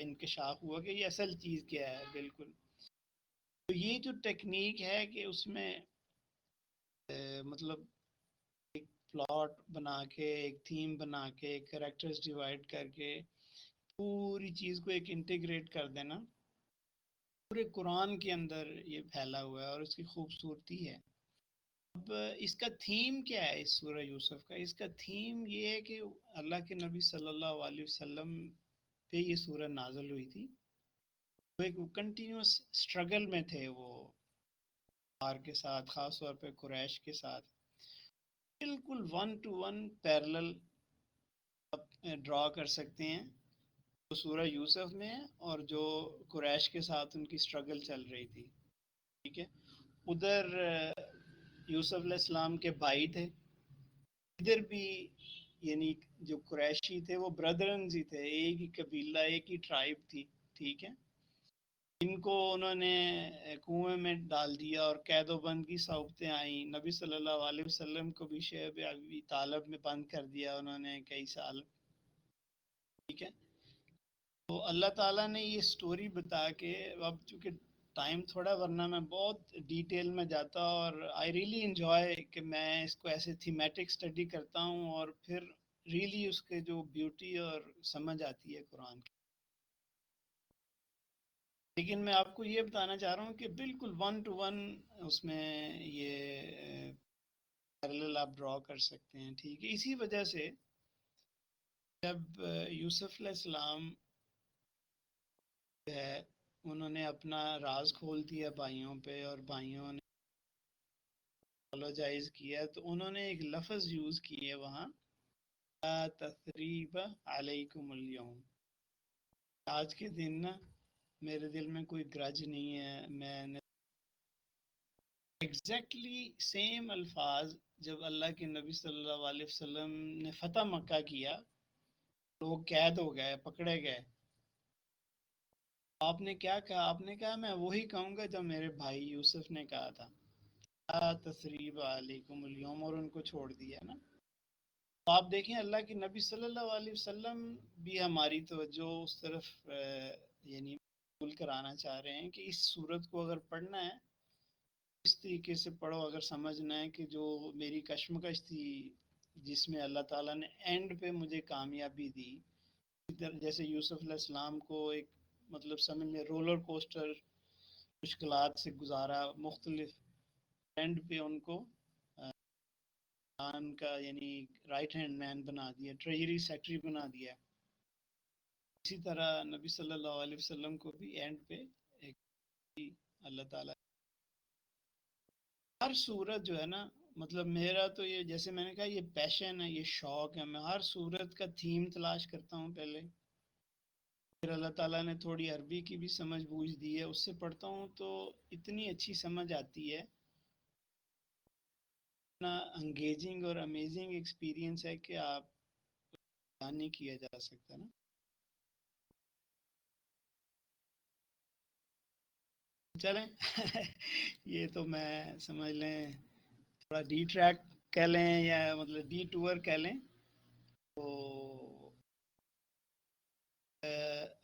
انکشاف ہوا کہ یہ اصل چیز کیا ہے. بالکل، تو یہ جو ٹیکنیک ہے کہ اس میں مطلب ایک پلاٹ بنا کے، ایک تھیم بنا کے، ایک کریکٹرز ڈیوائڈ کر کے پوری چیز کو ایک انٹیگریٹ کر دینا، پورے قرآن کے اندر یہ پھیلا ہوا ہے اور اس کی خوبصورتی ہے. اب اس کا تھیم کیا ہے اس سورہ یوسف کا؟ اس کا تھیم یہ ہے کہ اللہ کے نبی صلی اللہ علیہ وسلم پہ یہ سورہ نازل ہوئی تھی. وہ ایک کنٹینیوس اسٹرگل میں تھے، وہ آر کے ساتھ، خاص طور پہ قریش کے ساتھ. بالکل 1 to 1 پیرلل ڈرا کر سکتے ہیں جو سورہ یوسف میں ہے اور جو قریش کے ساتھ ان کی اسٹرگل چل رہی تھی. ٹھیک ہے، ادھر یوسف علیہ السلام کے بھائی تھے، ادھر بھی یعنی جو قریشی تھے وہ بردرنز ہی تھے، ایک ہی قبیلہ، ایک ہی ٹرائب تھی. ٹھیک ہے، ان کو انہوں نے کنویں میں ڈال دیا اور قید و بند کی صحبتیں آئیں. نبی صلی اللہ علیہ وسلم کو بھی شعب ابی طالب میں بند کر دیا انہوں نے کئی سال. ٹھیک ہے، تو اللہ تعالیٰ نے یہ سٹوری بتا کے، اب چونکہ ٹائم تھوڑا ورنہ میں بہت ڈیٹیل میں جاتا، اور آئی ریئلی انجوائے کہ میں اس کو ایسے تھیمیٹک اسٹڈی کرتا ہوں اور پھر ریئلی اس کے جو بیوٹی اور سمجھ آتی ہے قرآن کی. لیکن میں آپ کو یہ بتانا چاہ رہا ہوں کہ بالکل 1 to 1 اس میں یہ پیرلل آپ ڈرا کر سکتے ہیں. ٹھیک ہے، اسی وجہ سے جب یوسف علیہ السلام ہے انہوں نے اپنا راز کھول دیا بھائیوں پہ اور بھائیوں نے اپولوجائز کیا، تو انہوں نے ایک لفظ یوز کیے وہاں، لا تثریب علیکم اليوم. آج کے دن نا میرے دل میں کوئی گرج نہیں ہے. میں نے ایگزیکٹلی سیم الفاظ جب اللہ کے نبی صلی اللہ علیہ وسلم نے فتح مکہ کیا، لوگ قید ہو گئے، پکڑے گئے، آپ نے کیا کہا؟ آپ نے کہا میں وہی کہوں گا جو میرے بھائی یوسف نے کہا تھا، لا تثریب علیکم اليوم، اور ان کو چھوڑ دیا نا. تو آپ دیکھیں اللہ کے نبی صلی اللہ علیہ وسلم بھی ہماری توجہ اس طرف یعنی مول کرانا چاہ رہے ہیں کہ اس صورت کو اگر پڑھنا ہے اس طریقے سے پڑھو، اگر سمجھنا ہے کہ جو میری کشمکش تھی جس میں اللہ تعالیٰ نے اینڈ پہ مجھے کامیابی دی، جیسے یوسف علیہ السلام کو ایک مطلب سمجھ میں رولر کوسٹر مشکلات سے گزارا، مختلف اینڈ پہ ان کو خان کا یعنی رائٹ ہینڈ مین بنا دیا، ٹریجری سیکٹری بنا دیا. اسی طرح نبی صلی اللہ علیہ وسلم کو بھی اینڈ پہ ایک اللہ تعالیٰ ہر صورت جو ہے نا، مطلب میرا تو یہ جیسے میں نے کہا یہ پیشن ہے، یہ شوق ہے. میں ہر صورت کا تھیم تلاش کرتا ہوں پہلے، پھر اللہ تعالیٰ نے تھوڑی عربی کی بھی سمجھ بوجھ دی ہے، اس سے پڑھتا ہوں تو اتنی اچھی سمجھ آتی ہے، اتنا انگیجنگ اور امیزنگ ایکسپیرینس ہے کہ آپ بیان نہیں کیا جا سکتا نا. چلیں یہ تو میں سمجھ لیں تھوڑا ڈی ٹریک کہہ لیں یا مطلب ڈی ٹور کہہ لیں. تو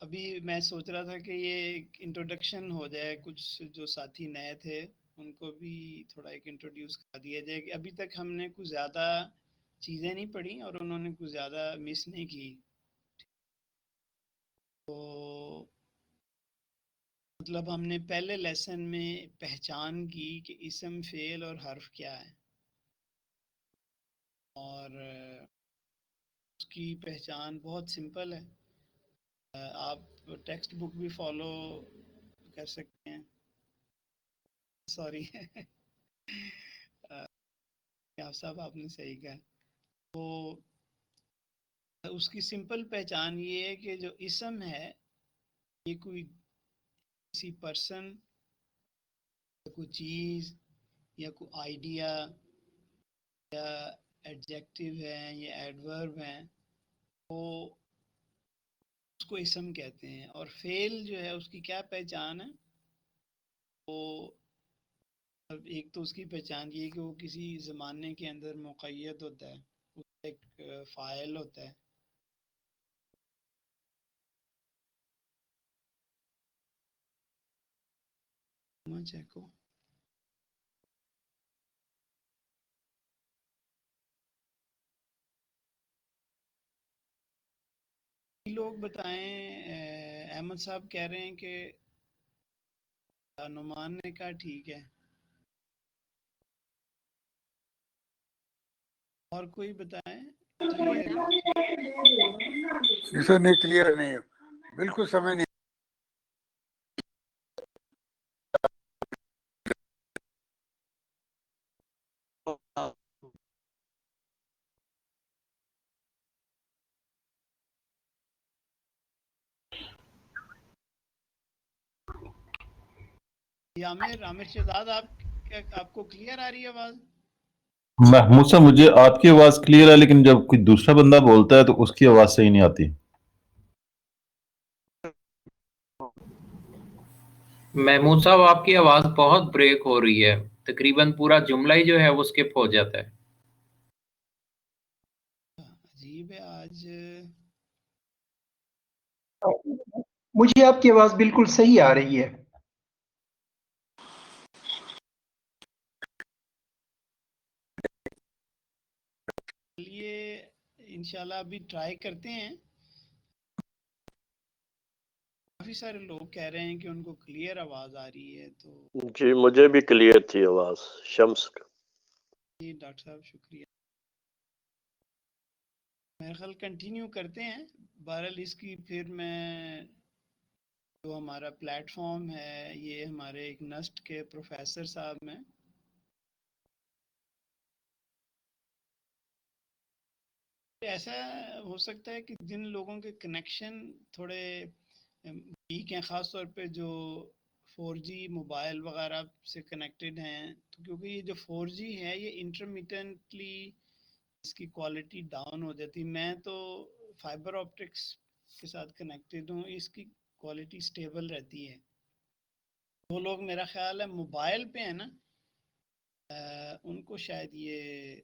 ابھی میں سوچ رہا تھا کہ یہ ایک انٹروڈکشن ہو جائے، کچھ جو ساتھی نئے تھے ان کو بھی تھوڑا ایک انٹروڈیوس کر دیا جائے کہ ابھی تک ہم نے کچھ زیادہ چیزیں نہیں پڑھی اور انہوں نے کچھ زیادہ مس نہیں کی. تو مطلب ہم نے پہلے لیسن میں پہچان کی کہ اسم، فعل اور حرف کیا ہے، اور اس کی پہچان بہت سمپل ہے. آپ ٹیکسٹ بک بھی فالو کر سکتے ہیں. سوری صاحب آپ نے صحیح کہا. تو اس کی سمپل پہچان یہ ہے کہ جو اسم ہے یہ کوئی کسی پرسن یا کوئی چیز یا کوئی آئیڈیا یا ایڈجیکٹیو ہیں یا ایڈورب ہیں، وہ اس کو اسم کہتے ہیں. اور فعل جو ہے اس کی کیا پہچان ہے؟ وہ ایک تو اس کی پہچان یہ ہے کہ وہ کسی زمانے کے اندر مقید ہوتا ہے، اس کا ایک فاعل ہوتا ہے. چیکو لوگ بتائیں، احمد صاحب کہہ رہے ہیں کہ نعمان نے کہا ٹھیک ہے. اور کوئی بتائیں کلیئر ہے؟ سر نہیں کلیئر نہیں ہے بالکل سمجھ نہیں. عامر شہزاد آپ کو کلیئر آ رہی ہے آواز؟ محمود صاحب مجھے آپ کی آواز کلیئر ہے لیکن جب کوئی دوسرا بندہ بولتا ہے تو اس کی آواز صحیح نہیں آتی. محمود صاحب آپ کی آواز بہت بریک ہو رہی ہے، تقریباً پورا جملہ ہی جو ہے وہ سکپ ہو جاتا ہے. عجیب ہے آج. مجھے آپ کی آواز بالکل صحیح آ رہی ہے. چلیے انشاءاللہ ابھی ٹرائی کرتے ہیں. کافی سارے لوگ کہہ رہے ہیں کہ ان کو کلیئر آواز آ رہی ہے تو جی مجھے بھی کلیئر تھی آواز شمس کا. جی ڈاکٹر صاحب شکریہ. میرے خیال کنٹینیو کرتے ہیں. بہرحال اس کی پھر میں جو ہمارا پلیٹ فارم ہے یہ ہمارے ایک نسٹ کے پروفیسر صاحب ہیں. ایسا ہو سکتا ہے کہ جن لوگوں کے کنیکشن تھوڑے ویک ہیں، خاص طور پہ جو 4G موبائل وغیرہ سے کنیکٹڈ ہیں، تو کیونکہ یہ جو 4G ہے یہ انٹرمیٹنٹلی اس کی کوالٹی ڈاؤن ہو جاتی. میں تو فائبر آپٹکس کے ساتھ کنیکٹڈ ہوں، اس کی کوالٹی سٹیبل رہتی ہے. وہ لوگ میرا خیال ہے موبائل پہ ہیں نا، ان کو شاید یہ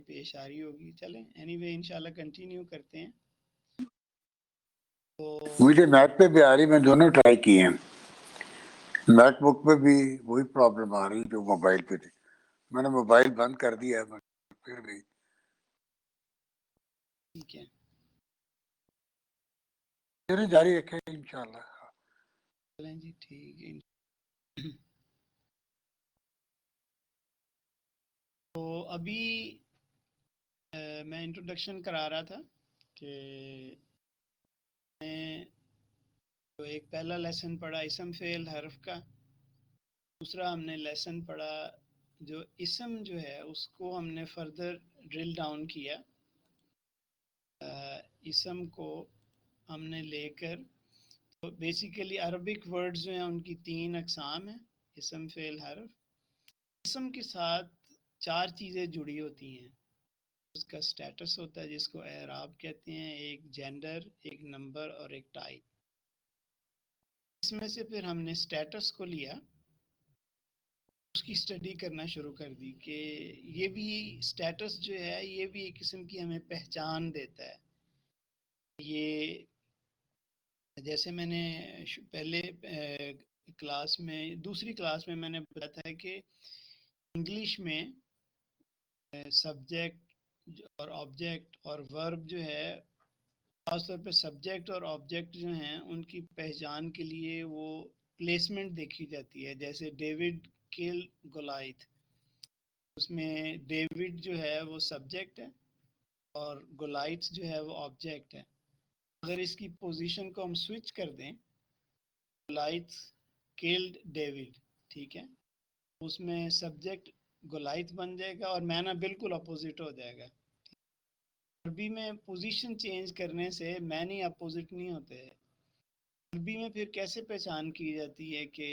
پیش آ رہی ہوگی. چلیں اینی وے انشاءاللہ کنٹینیو کرتے ہیں. مجھے میک پہ بھی آ رہی، میں دونوں ٹرائی کیے ہیں. میک بک پہ بھی وہی پرابلم آ رہی جو موبائل پہ تھی. میں نے موبائل بند کر دیا ہے پھر بھی. ٹھیک ہے جاری رکھیں انشاءاللہ. چلیں جی ٹھیک ہے. تو ابھی میں انٹروڈکشن کرا رہا تھا کہ میں جو ایک پہلا لیسن پڑھا اسم فعل حرف کا، دوسرا ہم نے لیسن پڑھا جو اسم جو ہے اس کو ہم نے فردر ڈرل ڈاؤن کیا. اسم کو ہم نے لے کر تو بیسیکلی عربک ورڈز جو ہیں ان کی 3 اقسام ہیں، اسم فعل حرف. اسم کے ساتھ 4 چیزیں جڑی ہوتی ہیں. اس کا سٹیٹس ہوتا ہے جس کو اعراب کہتے ہیں، ایک جینڈر، ایک نمبر اور ایک ٹائپ. اس میں سے پھر ہم نے سٹیٹس کو لیا، اس کی اسٹڈی کرنا شروع کر دی کہ یہ بھی سٹیٹس جو ہے یہ بھی ایک قسم کی ہمیں پہچان دیتا ہے. یہ جیسے میں نے پہلے کلاس میں دوسری کلاس میں نے بتایا تھا کہ انگلش میں سبجیکٹ اور آبجیکٹ اور ورب جو ہے، خاص طور پہ سبجیکٹ اور آبجیکٹ جو ہیں ان کی پہچان کے لیے وہ پلیسمنٹ دیکھی جاتی ہے. جیسے ڈیوڈ کل گولائت، اس میں ڈیوڈ جو ہے وہ سبجیکٹ ہے اور گولائت جو ہے وہ آبجیکٹ ہے. اگر اس کی پوزیشن کو ہم سوئچ کر دیں، گولائت کلڈ ڈیوڈ، ٹھیک ہے، اس میں سبجیکٹ گولائت بن جائے گا اور معنی بالکل اپوزٹ ہو جائے گا. عربی میں پوزیشن چینج کرنے سے معنی اپوزٹ نہیں ہوتے. عربی میں پھر کیسے پہچان کی جاتی ہے کہ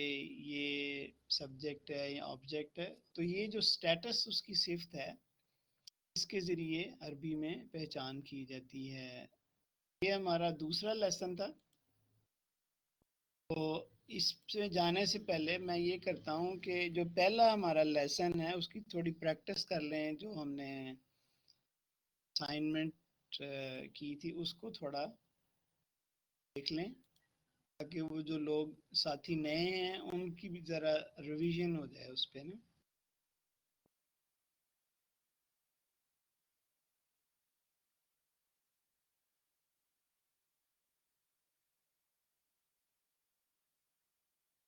یہ سبجیکٹ ہے یا آبجیکٹ ہے؟ تو یہ جو سٹیٹس اس کی صفت ہے اس کے ذریعے عربی میں پہچان کی جاتی ہے. یہ ہمارا دوسرا لیسن تھا. تو اس سے جانے سے پہلے میں یہ کرتا ہوں کہ جو پہلا ہمارا لیسن ہے اس کی تھوڑی پریکٹس کر لیں. جو ہم نے اسائنمنٹ کی تھی اس کو تھوڑا دیکھ لیں تاکہ وہ جو لوگ ساتھی نئے ہیں ان کی بھی ذرا ریویژن ہو جائے اس پہ نا.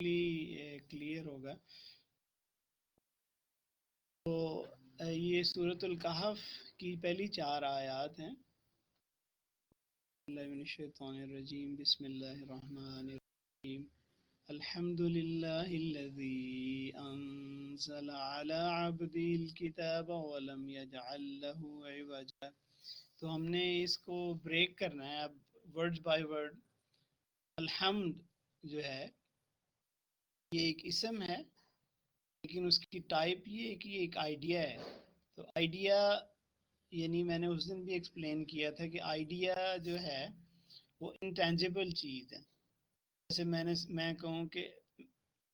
کلیئر ہوگا. تو یہ سورۃ الکہف کی پہلی 4 آیات ہیں. اللہ من الشیطان الرجیم، بسم اللہ الرحمن الرحیم. الحمد للہ الذی انزل علی عبدہ الکتاب ولم یجعل لہ عوجا. تو ہم نے اس کو بریک کرنا ہے اب ورڈ بائی ورڈ. الحمد جو ہے یہ ایک اسم ہے، لیکن اس کی ٹائپ یہ ہے کہ یہ ایک آئیڈیا ہے. تو آئیڈیا یعنی میں نے اس دن بھی ایکسپلین کیا تھا کہ آئیڈیا جو ہے وہ انٹینجیبل چیز ہے. جیسے میں کہوں کہ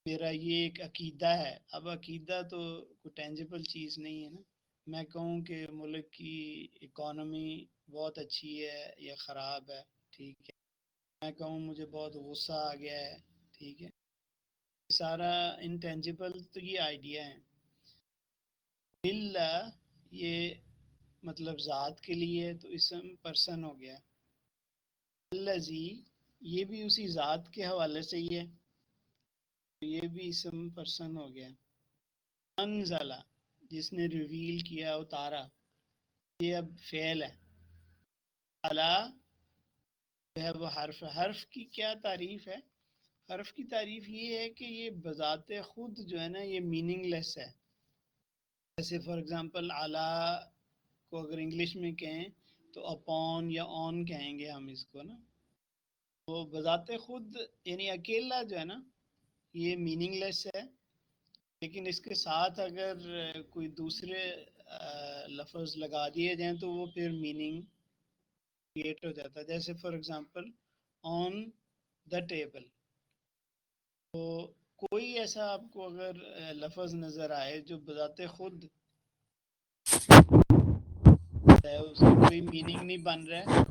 میرا یہ ایک عقیدہ ہے. اب عقیدہ تو کوئی ٹینجیبل چیز نہیں ہے نا. میں کہوں کہ ملک کی اکانومی بہت اچھی ہے یا خراب ہے، ٹھیک ہے. میں کہوں مجھے بہت غصہ آ گیا ہے، ٹھیک ہے. سارا انٹینجیبل تو یہ آئیڈیا ہے. باللہ یہ مطلب ذات کے لیے تو اسم پرسن ہو گیا. الذی یہ بھی اسی ذات کے حوالے سے ہی ہے، یہ بھی اسم پرسن ہو گیا. انزلہ جس نے ریویل کیا، اتارا، یہ اب فعل ہے. علا جو ہے وہ حرف. حرف کی کیا تعریف ہے؟ حرف کی تعریف یہ ہے کہ یہ بذات خود جو ہے نا یہ میننگ لیس ہے. جیسے فار ایگزامپل علا کو اگر انگلش میں کہیں تو اپون یا آن کہیں گے ہم اس کو نا. تو بذات خود یعنی اکیلا جو ہے نا یہ میننگ لیس ہے، لیکن اس کے ساتھ اگر کوئی دوسرے لفظ لگا دیے جائیں تو وہ پھر میننگ کریٹ ہو جاتا ہے. جیسے for example on the table. تو کوئی ایسا آپ کو اگر لفظ نظر آئے جو بذات خود ہے، اس کا کوئی میننگ نہیں بن رہا ہے.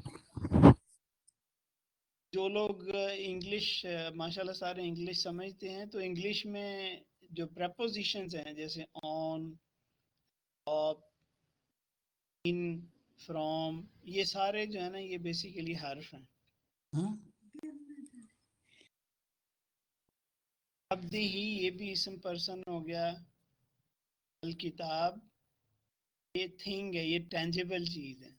جو لوگ انگلش ماشاءاللہ سارے انگلش سمجھتے ہیں تو انگلش میں جو پریپوزیشنز ہیں جیسے آن، آف، ان، فرام، یہ سارے جو ہے نا یہ بیسیکلی حرف ہیں. عبد ہی یہ بھی اسم پرسن ہو گیا. الکتاب یہ تھنگ ہے، یہ ٹینجیبل چیز ہے.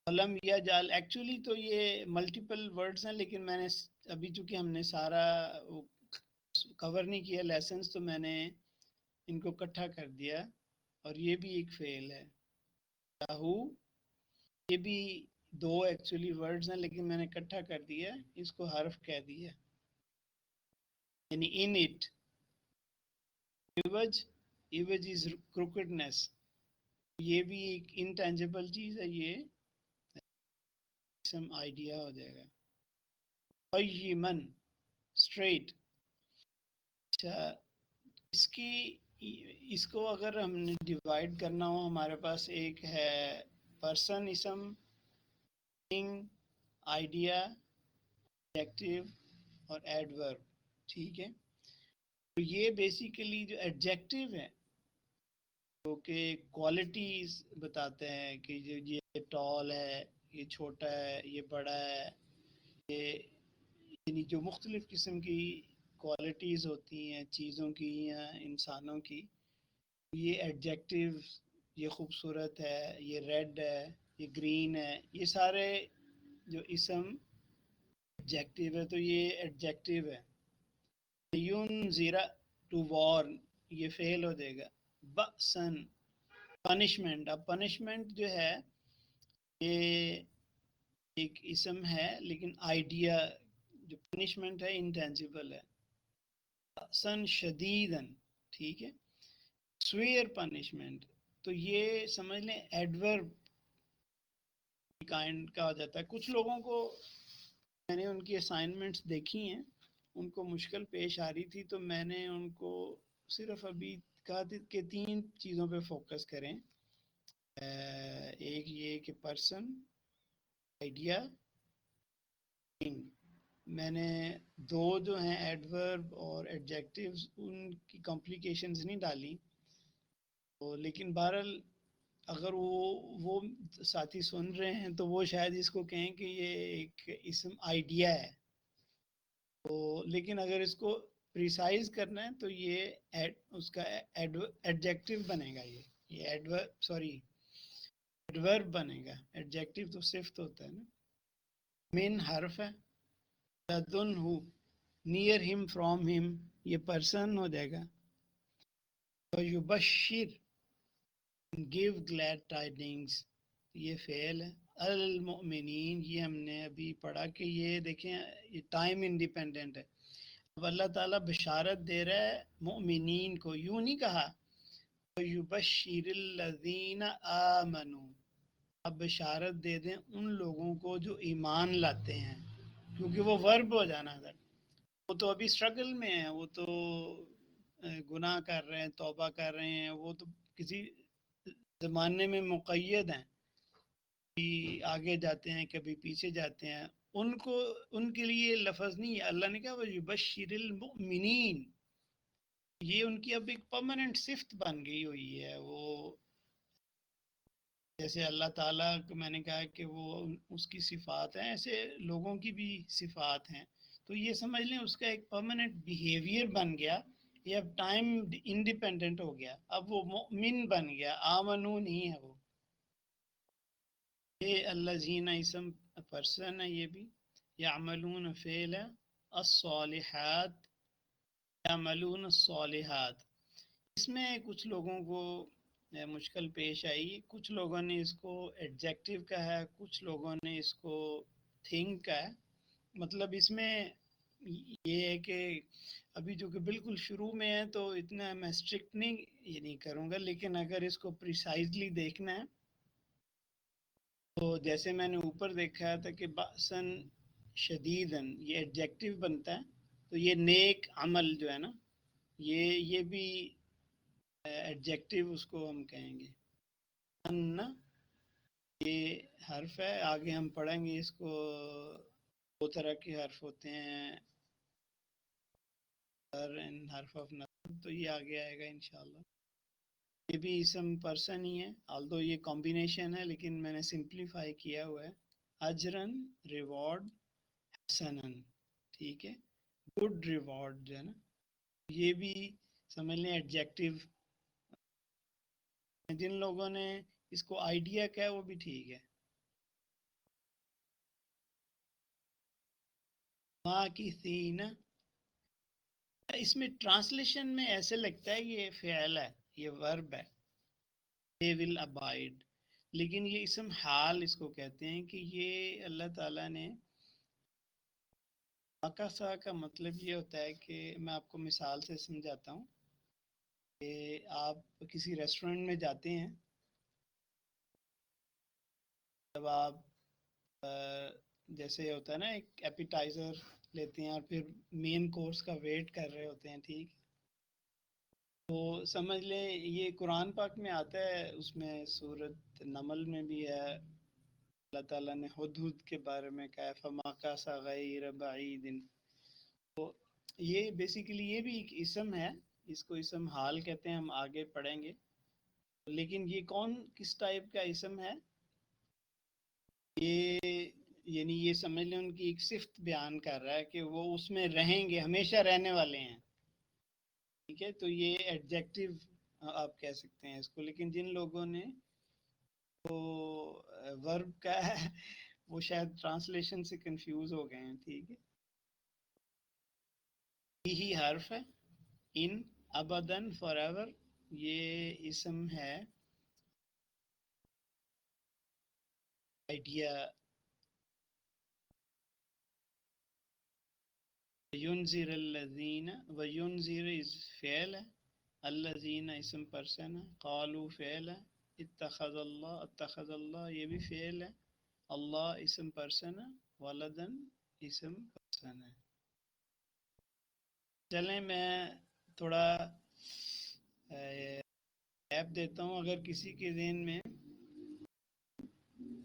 قلم یا جال ایکچولی تو یہ ملٹیپل ورڈز ہیں، لیکن میں نے ابھی چونکہ ہم نے سارا کور نہیں کیا لیسنز تو میں نے ان کو اکٹھا کر دیا. اور یہ بھی ایک فعل ہے. لاہو یہ بھی 2 ایکچولی ورڈز ہیں لیکن میں نے اکٹھا کر دیا، اس کو حرف کہہ دیا یعنی ان اٹ. عوج، عوج از کروکڈنس، یہ بھی ایک انٹینجیبل چیز ہے، یہ اسم آئیڈیا ہو جائے گا. قیمن اسٹریٹ. اچھا اس کو اگر ہم نے ڈیوائڈ کرنا ہو، ہمارے پاس ایک ہے پرسن اسم، تھنگ، آئیڈیا، ایڈجیکٹیو اور ایڈورب، ٹھیک ہے. تو یہ بیسیکلی جو ایڈجیکٹیو ہے جو کہ کوالٹیز بتاتے ہیں کہ یہ ٹال ہے، یہ چھوٹا ہے، یہ بڑا ہے، یہ یعنی جو مختلف قسم کی کوالٹیز ہوتی ہیں چیزوں کی یا انسانوں کی، یہ ایڈجیکٹیو. یہ خوبصورت ہے، یہ ریڈ ہے، یہ گرین ہے، یہ سارے جو اسم ایڈجیکٹیو ہے تو یہ ایڈجیکٹیو ہے. ینذر ٹو وارن یہ فعل ہو جائے گا. بأسن پنشمنٹ. اب پنشمنٹ جو ہے یہ ایک اسم ہے لیکن آئیڈیا جو پنشمنٹ ہے انٹینجیبل ہے. بأسن شدیدن، ٹھیک ہے. سویئر پنشمنٹ تو یہ سمجھ لیں ایڈورب کائنڈ کا ہو جاتا ہے. کچھ لوگوں کو میں نے ان کی اسائنمنٹس دیکھی ہیں، ان کو مشکل پیش آ رہی تھی تو میں نے ان کو صرف ابھی کہا تھا کہ 3 چیزوں پہ فوکس کریں. ایک یہ کہ پرسن، آئیڈیا، تھنگ. میں نے 2 جو ہیں ایڈورب اور ایڈجیکٹیوز ان کی کمپلیکیشنز نہیں ڈالی. لیکن بہرحال اگر وہ ساتھی سن رہے ہیں تو وہ شاید اس کو کہیں کہ یہ ایک اسم آئیڈیا ہے. تو لیکن اگر اس کو پریسائز کرنا ہے تو یہ اس کا ایڈجیکٹو بنے گا. یہ ایڈورب بنے گا. ایڈجیکٹو تو صفت ہوتا ہے نا. من حرف ہے. لدن ہو نیئر ہم فرام ہم یہ پرسن ہو جائے گا. یبشر give glad tidings یہ فعل ہے. المؤمنین یہ ہم نے ابھی پڑھا کہ یہ دیکھیں یہ ٹائم انڈیپینڈنٹ ہے. اب اللہ تعالیٰ بشارت دے رہا ہے مؤمنین کو. یوں نہیں کہا یبشر الذین آمنوا. اب بشارت دے دیں ان لوگوں کو جو ایمان لاتے ہیں، کیونکہ وہ ورب ہو جانا تھا. وہ تو ابھی اسٹرگل میں ہیں، وہ تو گناہ کر رہے ہیں، توبہ کر رہے ہیں، وہ تو کسی زمانے میں مقید ہیں، کبھی آگے جاتے ہیں کبھی پیچھے جاتے ہیں. ان کو ان کے لیے لفظ نہیں ہے. اللہ نے کہا وہ یبشر المؤمنین، یہ ان کی اب ایک پرماننٹ صفت بن گئی ہوئی ہے. وہ جیسے اللہ تعالیٰ کو میں نے کہا کہ وہ اس کی صفات ہیں، ایسے لوگوں کی بھی صفات ہیں. تو یہ سمجھ لیں اس کا ایک پرماننٹ بیہیویئر بن گیا. یہ اب ٹائم انڈیپینڈنٹ ہو گیا. اب وہ مؤمن بن گیا، آمنو نہیں ہے وہ. یہ الذین اسم پرسن ہے. یہ بھی یعملون فعل ہے. الصالحات یعملون الصالحات. اس میں کچھ لوگوں کو مشکل پیش آئی. کچھ لوگوں نے اس کو ایڈجیکٹو کہا ہے، کچھ لوگوں نے اس کو تھنک کہا ہے. مطلب اس میں یہ ہے کہ ابھی جو کہ بالکل شروع میں ہے تو اتنا میں اسٹرکٹ نہیں کروں گا، لیکن اگر اس کو پریسائزلی دیکھنا ہے تو جیسے میں نے اوپر دیکھا تھا کہ بأسن شدیدن یہ ایڈجیکٹو بنتا ہے. تو یہ نیک عمل جو ہے نا یہ بھی ایڈجیکٹو اس کو ہم کہیں گے. ان یہ حرف ہے. آگے ہم پڑھیں گے اس کو. دو طرح کے حرف ہوتے ہیں، حرف آف نصب، تو یہ آگے آئے گا انشاءاللہ. یہ بھی اسم پرسن ہی ہے، آلدو یہ کمبینیشن ہے لیکن میں نے سمپلیفائی کیا ہوا ہے. اجرن ریوارڈ، حسنن ٹھیک ہے، گڈ ریوارڈ جو ہے نا یہ بھی سمجھ لیں ایڈجیکٹو. جن لوگوں نے اس کو آئیڈیا کہا وہ بھی ٹھیک ہے. ماکثین اس میں ٹرانسلیشن میں ایسے لگتا ہے یہ فعل ہے، یہ ورب ہے. they will abide، لیکن یہ اسم حال اس کو کہتے ہیں کہ یہ اللہ تعالیٰ نے مکثا کا مطلب یہ ہوتا ہے کہ میں آپ کو مثال سے سمجھاتا ہوں کہ آپ کسی ریسٹورنٹ میں جاتے ہیں. جب آپ جیسے ہوتا ہے نا ایک ایپیٹائزر لیتے ہیں اور پھر مین کورس کا ویٹ کر رہے ہوتے ہیں، ٹھیک تو سمجھ لیں یہ قرآن پاک میں آتا ہے. اس میں سورۃ نمل میں بھی ہے، اللہ تعالیٰ نے ہدہد کے بارے میں کہا فَمَكَثَ غَيْرَ بَعِيدٍ. تو یہ بیسیکلی یہ بھی ایک اسم ہے، اس کو اسم حال کہتے ہیں، ہم آگے پڑھیں گے. لیکن یہ کون کس ٹائپ کا اسم ہے؟ یہ یعنی یہ سمجھ لیں ان کی ایک صفت بیان کر رہا ہے کہ وہ اس میں رہیں گے، ہمیشہ رہنے والے ہیں. ٹھیک ہے، تو یہ ایڈجیکٹو آپ کہہ سکتے ہیں اس کو. لیکن جن لوگوں نے تو ورب کا ہے وہ شاید ٹرانسلیشن سے کنفیوز ہو گئے ہیں. ٹھیک ہے، یہی حرف ہے. ان ابدن فار ایور یہ اسم ہے آئیڈیا. ینذر الذین وینذر از فعل ہے، الذین اسم پرسن ہے، قالوا فعل ہے، اتخذ اللہ یہ بھی فعل ہے، اللہ اسم پرسن ہے، ولدن اسم پرسن ہے. چلیں میں تھوڑا ایپ دیتا ہوں. اگر کسی کے ذہن میں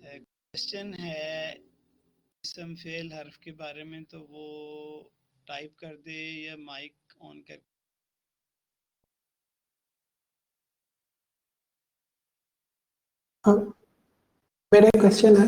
کوشچن ہے اسم فعل حرف کے بارے میں تو وہ ٹائپ کر دے یا مائک آن کر. میرا کوشچن ہے،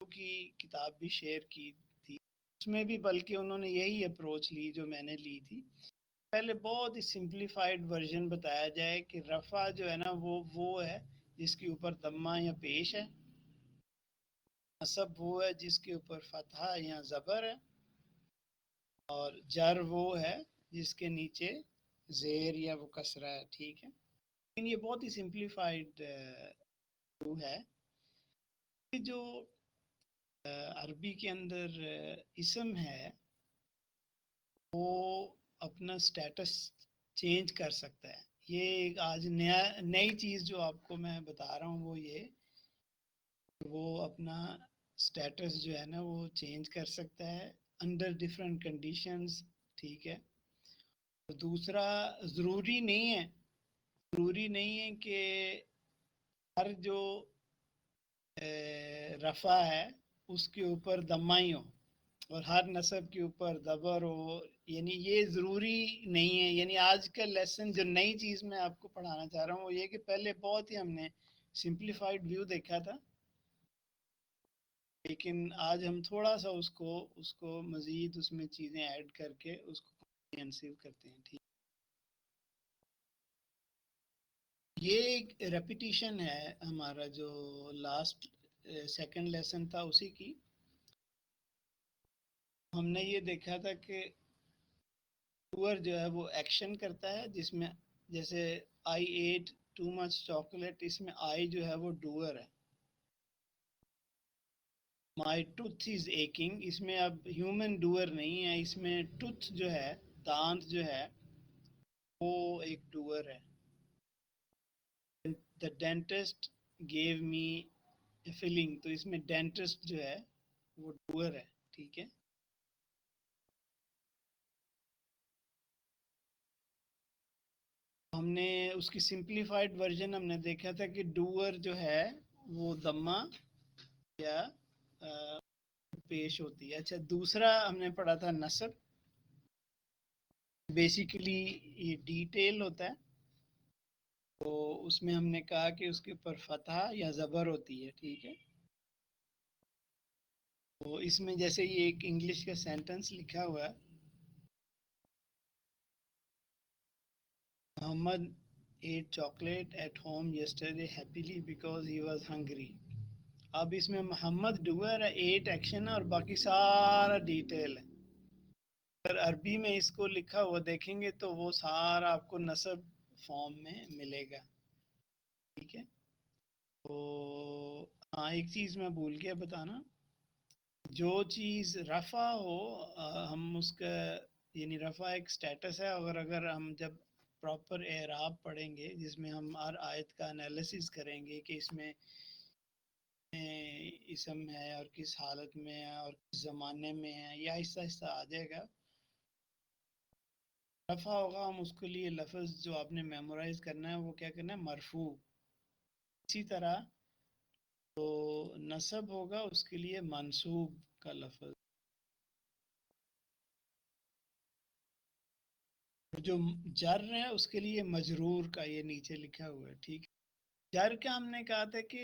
کی کتاب بھی شیئر کی تھی، اس میں بھی بلکہ انہوں نے یہی اپروچ لی جو میں نے لی تھی. پہلے بہت ہی سمپلیفائڈ ورژن بتایا جائے کہ رفع جو ہے نا وہ ہے جس کے اوپر ضمہ یا پیش ہے، نصب وہ ہے جس کے اوپر فتحہ یا زبر ہے، اور جر وہ ہے جس کے نیچے زیر یا وہ کسرہ ہے. ٹھیک ہے، لیکن یہ بہت ہی سمپلیفائڈ ہے. جو عربی کے اندر اسم ہے وہ اپنا سٹیٹس چینج کر سکتا ہے. یہ ایک آج نئی چیز جو آپ کو میں بتا رہا ہوں وہ یہ کہ وہ اپنا سٹیٹس جو ہے نا وہ چینج کر سکتا ہے انڈر ڈفرینٹ کنڈیشنز. ٹھیک ہے، دوسرا ضروری نہیں ہے کہ ہر جو رفع ہے اس کے اوپر ضمہ ہی ہو اور ہر نصب کے اوپر زبر ہو، یعنی یہ ضروری نہیں ہے. یعنی آج کا لیسن جو نئی چیز میں آپ کو پڑھانا چاہ رہا ہوں وہ یہ کہ پہلے بہت ہی ہم نے سمپلیفائڈ ویو دیکھا تھا، لیکن آج ہم تھوڑا سا اس کو مزید اس میں چیزیں ایڈ کر کے اس کو کمپریہنسو کرتے ہیں. ٹھیک، یہ ایک ریپیٹیشن ہے ہمارا جو لاسٹ سیکنڈ لیسن تھا اسی کی. ہم نے یہ دیکھا تھا کہ ڈوور جو ہے وہ ایکشن کرتا ہے، جس میں جیسے آئی ایٹ ٹو مچ چاکلیٹ، اس میں آئی جو ہے وہ ڈوور ہے. مائی ٹوتھ از ایکنگ، اس میں اب ہیومن ڈوور نہیں ہے، اس میں ٹوتھ جو ہے دانت جو ہے وہ ایک ڈوور ہے. The dentist give me a filling, تو اس میں ڈینٹسٹ جو ہے وہ ڈوور ہے. ٹھیک ہے، ہم نے اس کی سمپلیفائڈ ورژن ہم نے دیکھا تھا کہ ڈوور جو ہے وہ ضمہ یا پیش ہوتی ہے. اچھا، دوسرا ہم نے پڑھا تھا نصب. بیسیکلی یہ ڈیٹیل ہوتا ہے، تو اس میں ہم نے کہا کہ اس کے اوپر فتحہ یا زبر ہوتی ہے. ٹھیک ہے، تو اس میں جیسے یہ ایک انگلش کا سینٹنس لکھا ہوا ہے، محمد ate chocolate at home yesterday happily because he was hungry. اب اس میں محمد ڈوئر ہے، ایٹ ایکشن ہے اور باقی سارا ڈیٹیل ہے. اگر عربی میں اس کو لکھا ہوا دیکھیں گے تو وہ سارا آپ کو نصب فارم میں ملے گا. ٹھیک ہے، تو ہاں ایک چیز میں بھول گیا بتانا، جو چیز رفع ہو ہم اس کا یعنی رفع ایک سٹیٹس ہے، اور اگر ہم جب پراپر اعراب پڑھیں گے جس میں ہم ہر آیت کا انالیسس کریں گے کہ اس میں اسم ہے اور کس حالت میں ہے اور کس زمانے میں ہے، یہ آہستہ آہستہ آ جائے گا. رفع ہوگا، ہم اس کے لیے لفظ جو آپ نے میمورائز کرنا ہے وہ کیا کرنا ہے، مرفوع. اسی طرح تو نصب ہوگا اس کے لیے منصوب کا لفظ. جو جر ہے اس کے لیے مجرور کا، یہ نیچے لکھا ہوا ہے. ٹھیک ہے، جر کا ہم نے کہا تھا کہ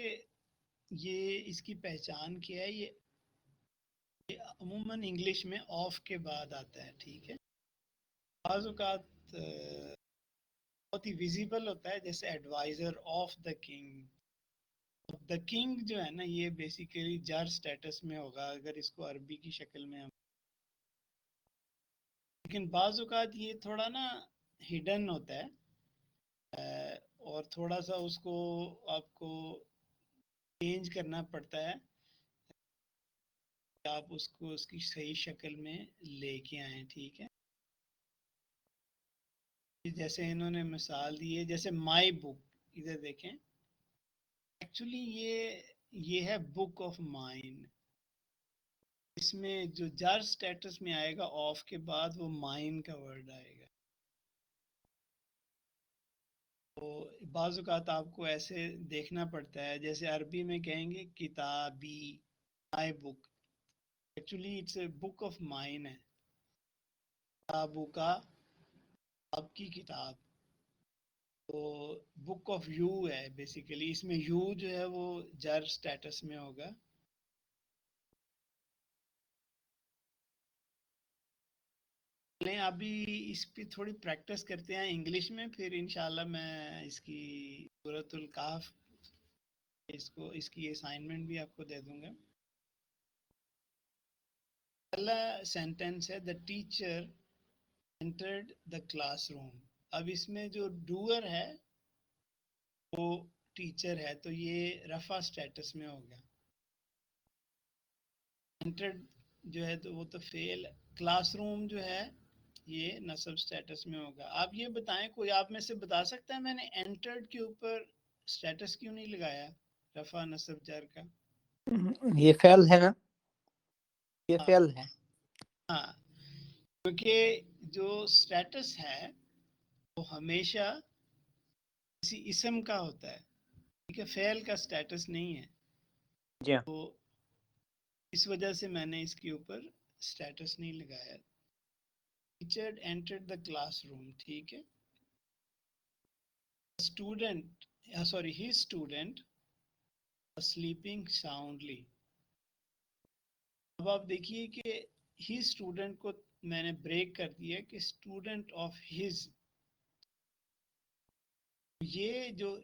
یہ اس کی پہچان کیا ہے، یہ عموماً انگلش میں آف کے بعد آتا ہے. ٹھیک ہے، بعض اوقات بہت ہی ویزیبل ہوتا ہے، جیسے advisor of the king. The king جو ہے نا یہ بیسیکلی جر سٹیٹس میں ہوگا اگر اس کو عربی کی شکل میں ہم، لیکن بعض اوقات یہ تھوڑا نا ہڈن ہوتا ہے اور تھوڑا سا اس کو آپ کو چینج کرنا پڑتا ہے کہ آپ اس کو اس کی صحیح شکل میں لے کے آئیں. ٹھیک ہے، جیسے انہوں نے مثال دی ہے، جیسے مائی بک، ادھر دیکھیں ایکچولی یہ ہے بک آف مائن. اس میں جو جر سٹیٹس میں آئے گا آف کے بعد وہ مائن کا ورڈ آئے گا. تو بعض اوقات آپ کو ایسے دیکھنا پڑتا ہے، جیسے عربی میں کہیں گے کتابی، my book, actually it's a book of mine ہے. کتابوں کا، آپ کی کتاب، تو بک آف یو ہے بیسیکلی. اس میں یو جو ہے وہ جر سٹیٹس میں ہوگا. لیں ابھی اس پہ تھوڑی پریکٹس کرتے ہیں انگلش میں، پھر انشاءاللہ میں اس کی سورۃ الکہف اس کی اسائنمنٹ بھی آپ کو دے دوں گا. پہلا سینٹینس ہے the teacher entered the classroom. اب اس میں جو ڈوئر ہے وہ ٹیچر ہے، تو یہ رفع سٹیٹس میں ہوگا. entered جو ہے تو وہ تو فعل ہے. کلاس روم جو ہے یہ نصب سٹیٹس میں ہوگا. آپ یہ بتائیں، کوئی آپ میں سے بتا سکتا ہے میں نے entered کے اوپر سٹیٹس کیوں نہیں لگایا رفع نصب جر کا؟ یہ فعل ہے نا، یہ فعل ہے. ہاں، کیونکہ جو سٹیٹس ہے وہ ہمیشہ کسی اسم کا ہوتا ہے، ٹھیک ہے، فعل کا سٹیٹس نہیں ہے. جی ہاں. تو اس وجہ سے میں نے اس کے اوپر سٹیٹس نہیں لگایا. Teacher entered the class room، ٹھیک ہے. Student sorry his student was sleeping soundly. اب آپ دیکھیے کہ ہی اسٹوڈنٹ کو میں نے بریک کر دیا کہ اسٹوڈنٹ آف ہز. یہ جو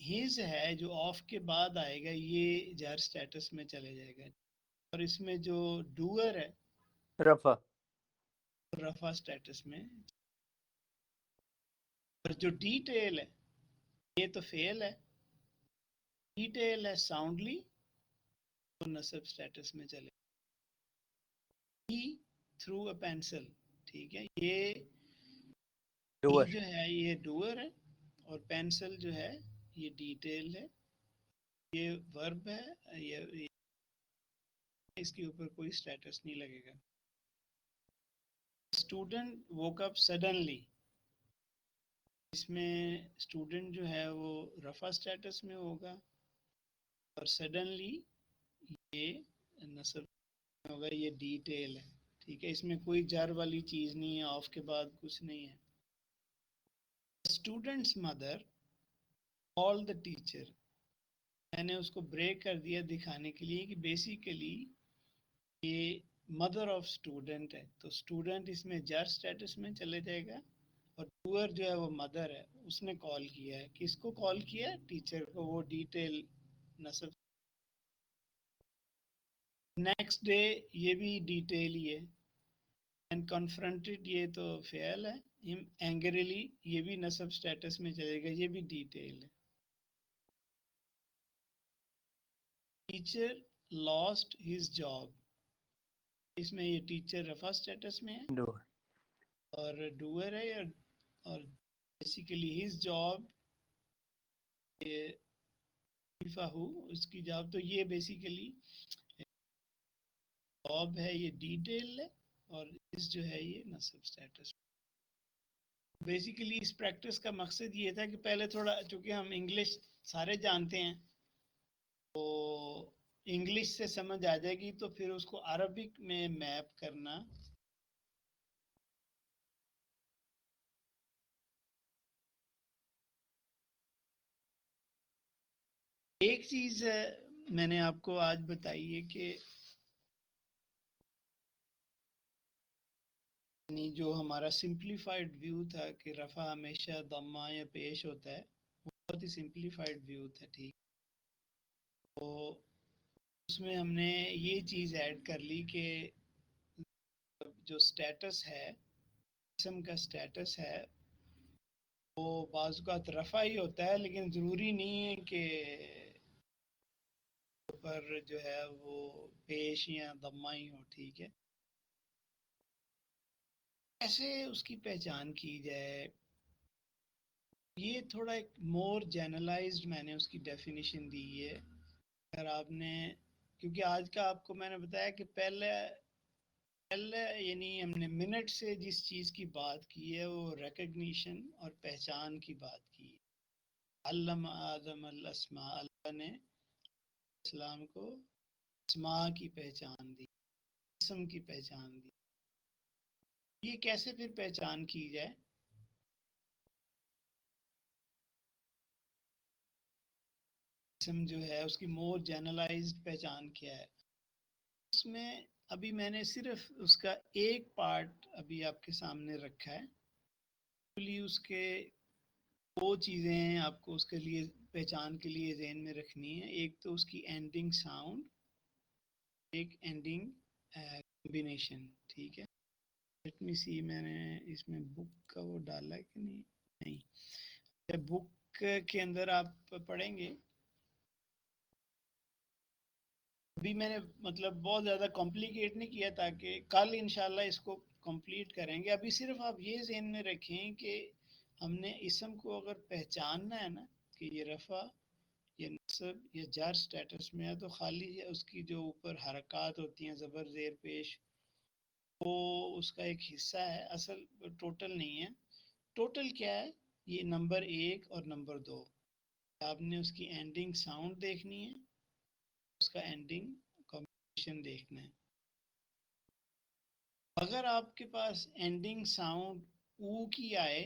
ہز ہے جو آف کے بعد آئے گا یہ جار سٹیٹس میں چلے جائے گا، اور اس میں جو ڈوئر ہے رفع. رفع سٹیٹس میں. اور جو ڈیٹیل ہے یہ تو فعل ہے، ڈیٹیل ہے ساؤنڈلی تو نصب سٹیٹس میں چلے. ہی تھرو اے پینسل، ٹھیک ہے. یہ ڈوئر. جو ہے یہ ڈوئر ہے اور پینسل جو ہے یہ ڈیٹیل ہے. یہ ورب ہے، یہ اس کے اوپر کوئی سٹیٹس نہیں لگے گا. اسٹوڈنٹ ووک اپ سڈنلی، اس میں اسٹوڈنٹ جو ہے وہ رفع سٹیٹس میں ہوگا اور سڈنلی یہ نصب میں ہوگا. یہ ڈیٹیل ہے، ٹھیک ہے. اس میں کوئی جر والی چیز نہیں ہے، آف کے بعد کچھ نہیں ہے. Students mother call the teacher. میں نے اس کو بریک کر دیا دکھانے کے لیے کہ بیسیکلی یہ مدر آف اسٹوڈنٹ ہے، تو اسٹوڈنٹ اس میں جر سٹیٹس میں چلے جائے گا. اور ڈوئر جو ہے وہ مدر ہے، اس نے کال کیا ہے. کس کو کال کیا؟ ٹیچر کو. وہ ڈیٹیل نصب. نیکسٹ ڈے یہ بھی ڈیٹیل ہی ہے. اینڈ کنفرنٹڈ یہ تو فعل ہے. اینگریلی یہ بھی نصب سٹیٹس میں چلے گا، یہ بھی ڈیٹیل ہے. ٹیچر لاسٹ ہز جاب، اس میں یہ ٹیچر رفع سٹیٹس میں ہے ڈوئر. اور ڈوئر ہے. اور بیسیکلی ہز جاب یہ اس کی جاب، تو یہ بیسیکلی جاب ہے، یہ ڈیٹیل ہے. اور اس جو ہے یہ نصب سٹیٹس. بیسیکلی اس پریکٹس کا مقصد یہ تھا کہ پہلے تھوڑا، چونکہ ہم انگلش سارے جانتے ہیں تو انگلش سے سمجھ آ جائے گی، تو پھر اس کو عربک میں میپ کرنا. ایک چیز میں نے آپ کو آج بتائی ہے کہ جو ہمارا سمپلیفائڈ ویو تھا کہ رفع ہمیشہ ضمہ یا پیش ہوتا ہے، وہ بہت ہی سمپلیفائڈ ویو تھا، ٹھیک. تو اس میں ہم نے یہ چیز ایڈ کر لی کہ جو سٹیٹس ہے، اسم کا سٹیٹس ہے، وہ بعض اوقات رفع ہی ہوتا ہے، لیکن ضروری نہیں ہے کہ پر جو ہے وہ پیش یا ضمہ ہی ہو، ٹھیک ہے. کیسے اس کی پہچان کی جائے، یہ تھوڑا ایک مور جنرلائزڈ میں نے اس کی ڈیفینیشن دی ہے. اگر آپ نے، کیونکہ آج کا آپ کو میں نے بتایا کہ پہلے یعنی ہم نے منٹ سے جس چیز کی بات کی ہے وہ ریکگنیشن اور پہچان کی بات کی ہے. علم آدم الاسماء، اللہ نے اسلام کو اسماء کی پہچان دی، اسم کی پہچان دی. یہ کیسے پھر پہچان کی جائے؟ اسم جو ہے اس کی مور جنرلائزڈ پہچان کیا ہے؟ اس میں ابھی میں نے صرف اس کا ایک پارٹ ابھی آپ کے سامنے رکھا ہے. اس کے دو چیزیں ہیں آپ کو اس کے لیے پہچان کے لیے ذہن میں رکھنی ہے. ایک تو اس کی اینڈنگ ساؤنڈ, ایک اینڈنگ کمبینیشن. ٹھیک ہے, لیٹ می سی میں نے اس میں بک کا وہ ڈالا کہ نہیں. بک کے اندر آپ پڑھیں گے, ابھی میں نے مطلب بہت زیادہ کمپلیکیٹ نہیں کیا تاکہ کل انشاءاللہ اس کو کمپلیٹ کریں گے. ابھی صرف آپ یہ ذہن میں رکھیں کہ ہم نے اسم کو اگر پہچاننا ہے نا کہ یہ رفع یا نصب یا جر سٹیٹس میں ہے, تو خالی اس کی جو اوپر حرکات ہوتی ہیں زبر زیر پیش, وہ اس کا ایک حصہ ہے, اصل ٹوٹل نہیں ہے. ٹوٹل کیا ہے, یہ نمبر 1 اور نمبر 2. آپ نے اس کی اینڈنگ ساؤنڈ دیکھنی ہے, اس کا اینڈنگ کمبینیشن دیکھنا ہے. اگر آپ کے پاس اینڈنگ ساؤنڈ او کی آئے,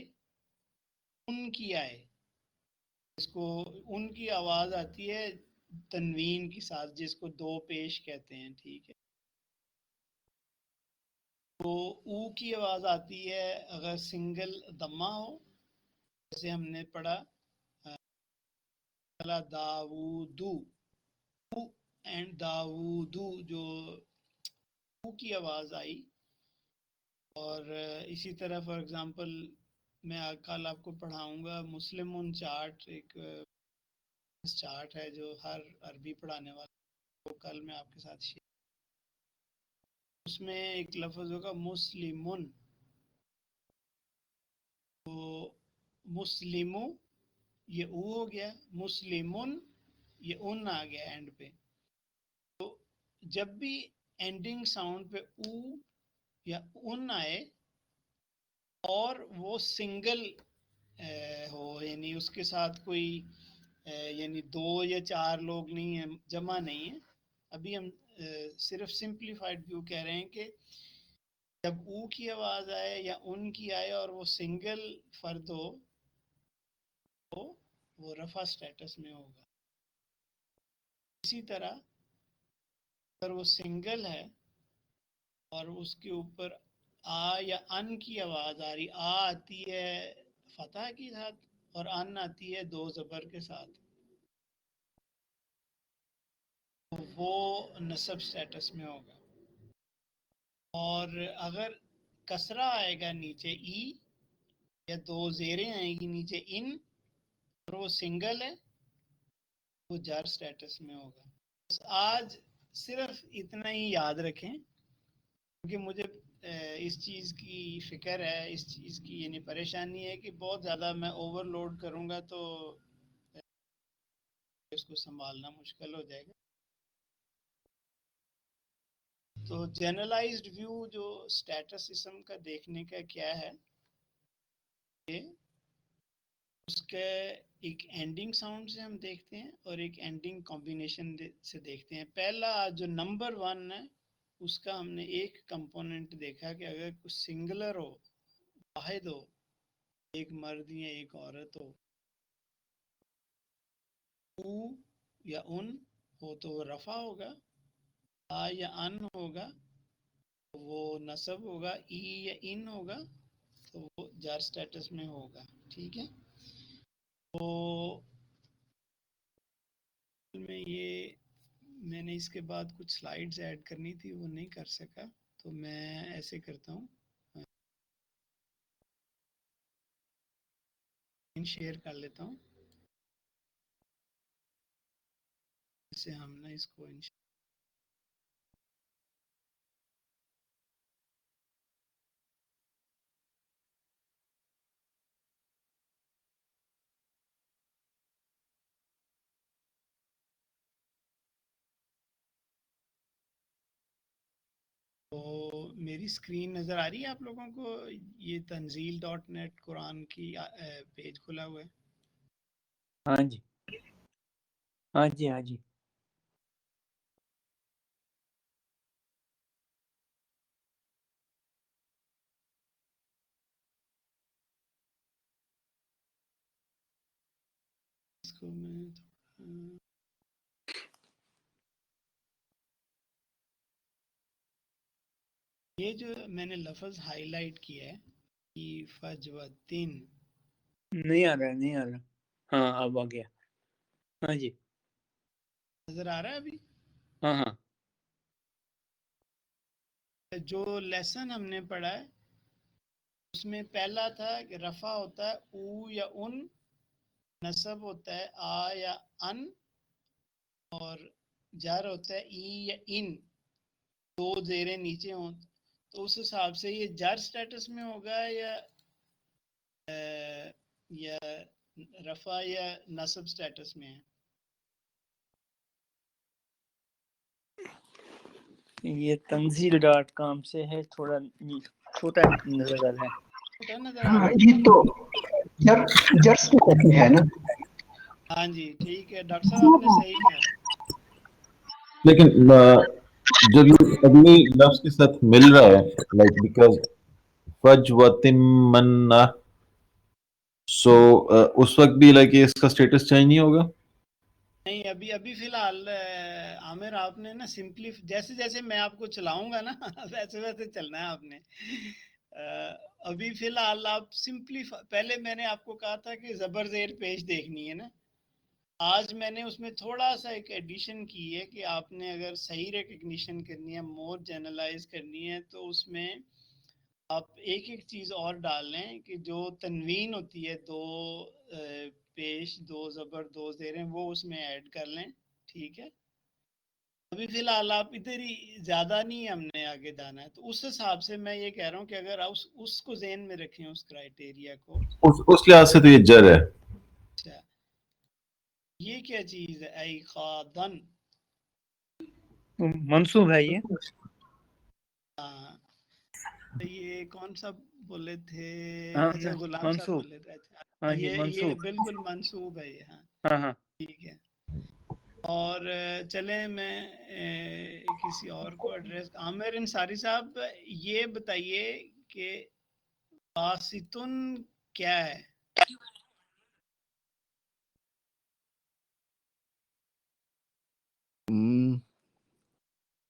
ان کی آئے, اس کو ان کی آواز آتی ہے تنوین کے ساتھ, جس کو دو پیش کہتے ہیں. ٹھیک ہے, تو او کی آواز آتی ہے اگر سنگل دمہ ہو, جیسے ہم نے پڑھا داودو اینڈ داودو, جو او کی آواز آئی. اور اسی طرح فار ایگزامپل میں کل آپ کو پڑھاؤں گا مسلم ان چارٹ, ایک چارٹ ہے جو ہر عربی پڑھانے والا, وہ کل میں آپ کے ساتھ شیئر. اس میں ایک لفظ ہوگا مسلمون, تو مسلمو یہ او ہو گیا, مسلمون یہ ان آ گیا اینڈ پہ. تو جب بھی اینڈنگ ساؤنڈ پہ او یا ان آئے اور وہ سنگل ہو, یعنی اس کے ساتھ کوئی یعنی 2 یا 4 لوگ نہیں ہیں, جمع نہیں ہے. ابھی ہم صرف سمپلیفائڈ ویو کہہ رہے ہیں کہ جب او کی آواز آئے یا ان کی آئے اور وہ سنگل فرد ہو, تو وہ رفع سٹیٹس میں ہوگا. اسی طرح اگر وہ سنگل ہے اور اس کے اوپر آ یا ان کی آواز آ رہی, آ آتی ہے فتح کے ساتھ اور ان آتی ہے 2 زبر کے ساتھ, تو وہ نصب سٹیٹس میں ہوگا. اور اگر کسرہ آئے گا نیچے ای, یا 2 زیریں آئیں گی نیچے ان, اور وہ سنگل ہے, وہ جار سٹیٹس میں ہوگا. بس آج صرف اتنا ہی یاد رکھیں, کیونکہ مجھے اس چیز کی فکر ہے, اس چیز کی یعنی پریشانی ہے کہ بہت زیادہ میں اوور لوڈ کروں گا تو اس کو سنبھالنا مشکل ہو جائے گا. تو جنرلائزڈ ویو جو سٹیٹس اسم کا دیکھنے کا کیا ہے, کہ اس کے ایک اینڈنگ ساؤنڈ سے ہم دیکھتے ہیں اور ایک اینڈنگ کمبینیشن سے دیکھتے ہیں. پہلا جو نمبر 1 ہے, اس کا ہم نے ایک کمپوننٹ دیکھا کہ اگر کچھ سنگلر ہو, واحد ہو, ایک مرد یا ایک عورت ہو, او یا ان ہو تو وہ رفع ہوگا, آ یا ان ہوگا تو وہ نصب ہوگا, ای یا ان ہوگا تو وہ جار سٹیٹس میں ہوگا. ٹھیک ہے, تو میں نے اس کے بعد کچھ سلائیڈز ایڈ کرنی تھی, وہ نہیں کر سکا, تو میں ایسے کرتا ہوں, شیئر کر لیتا ہوں, اس سے ہم نے اس کو تو میری اسکرین نظر آ رہی ہے آپ لوگوں کو, یہ تنزیل.net قرآن کی پیج کھلا ہوا ہے. ہاں جی, ہاں جی, ہاں جی. اس کو میں یہ جو میں نے لفظ ہائی لائٹ کیا ہے کہ فجوتن، نہیں آ رہا، نہیں آ رہا. ہاں اب آ گیا. ہاں جی، نظر آ رہا ہے ابھی؟ ہاں ہاں. جو لیسن ہم نے پڑھا ہے اس میں پہلا تھا کہ رفع ہوتا ہے او یا ان، نصب ہوتا ہے آ یا ان، اور جر ہوتا ہے ای یا ان، دو زیریں نیچے ہوں. تو اس حساب سے یہ جر سٹیٹس میں ہوگا یا رفع یا نصب سٹیٹس میں ہے؟ یہ تنزیل.com سے ہے، تھوڑا چھوٹا نظر آ رہا ہے. چھوٹا نظر آ ہاں رہا ہے؟ جی، تو جرس میں ہے نا. ہاں جی ٹھیک ہے ڈاکٹر صاحب آپ نے صحیح کہا. لیکن جب یہ اگلی لفظ کے ساتھ مل رہا ہے لائک بیکاز فجوتن سو اس وقت بھی لائک اس کا سٹیٹس چینج نہیں ہوگا؟ نہیں ابھی فی الحال عامر آپ نے نا سمپلی جیسے جیسے میں آپ کو چلاؤں گا نا ویسے ویسے چلنا ہے آپ نے. ابھی فی الحال آپ سمپلی، پہلے میں نے آپ کو کہا تھا کہ زبر زیر پیش دیکھنی ہے نا، آج میں نے اس میں تھوڑا سا ایک ایڈیشن کی ہے کہ آپ نے اگر صحیح ریکگنیشن کرنی ہے، مور جنرلائز کرنی ہے، تو اس میں آپ ایک ایک چیز اور ڈال لیں کہ جو تنوین ہوتی ہے، دو پیش، دو زبر، دو زیریں، وہ اس میں ایڈ کر لیں. ٹھیک ہے، ابھی فی الحال آپ ادھر ہی، زیادہ نہیں ہم نے آگے جانا ہے. تو اس حساب سے میں یہ کہہ رہا ہوں کہ اگر آپ اس کو ذہن میں رکھیں، اس کرائٹیریا کو. اس لحاظ سے تو یہ جر ہے. اچھا یہ کیا چیز ہے؟ ایقادن، منصوب ہے یہ. ہاں یہ کون سا بولے تھے؟ ہاں اچھا غلام صاحب منصوب. بولے تھے. اچھا ہاں جی یہ منصوب. بالکل منسوب ہے یہ. ہاں ہاں ہاں. ٹھیک ہے. اور چلیں میں کسی اور کو ایڈریس، عامر انصاری صاحب یہ بتائیے کہ واسطن کیا ہے؟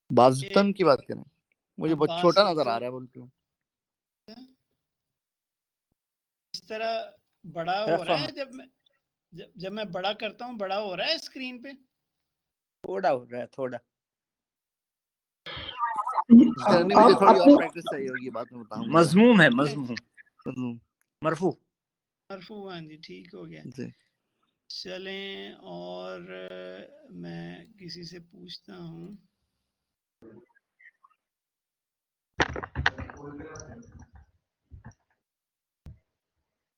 بازتن کی بات کریں، مجھے بہت چھوٹا نظر آ باسطن رہا ہے بولتے اس طرح بڑا ہو رفع رہا ہے، جب میں بڑا کرتا ہوں بڑا ہو رہا ہے اسکرین پہ. تھوڑا ہو رہا ہے، تھوڑا. نہیں، مجھے تھوڑی آپ اور پریکٹس چاہیے ہوگی، بعد میں بتاؤں گا. مضموم ہے، مضموم مرفوع. مرفوع، ہاں جی ٹھیک ہو گیا. جی چلیں اور میں کسی سے پوچھتا ہوں.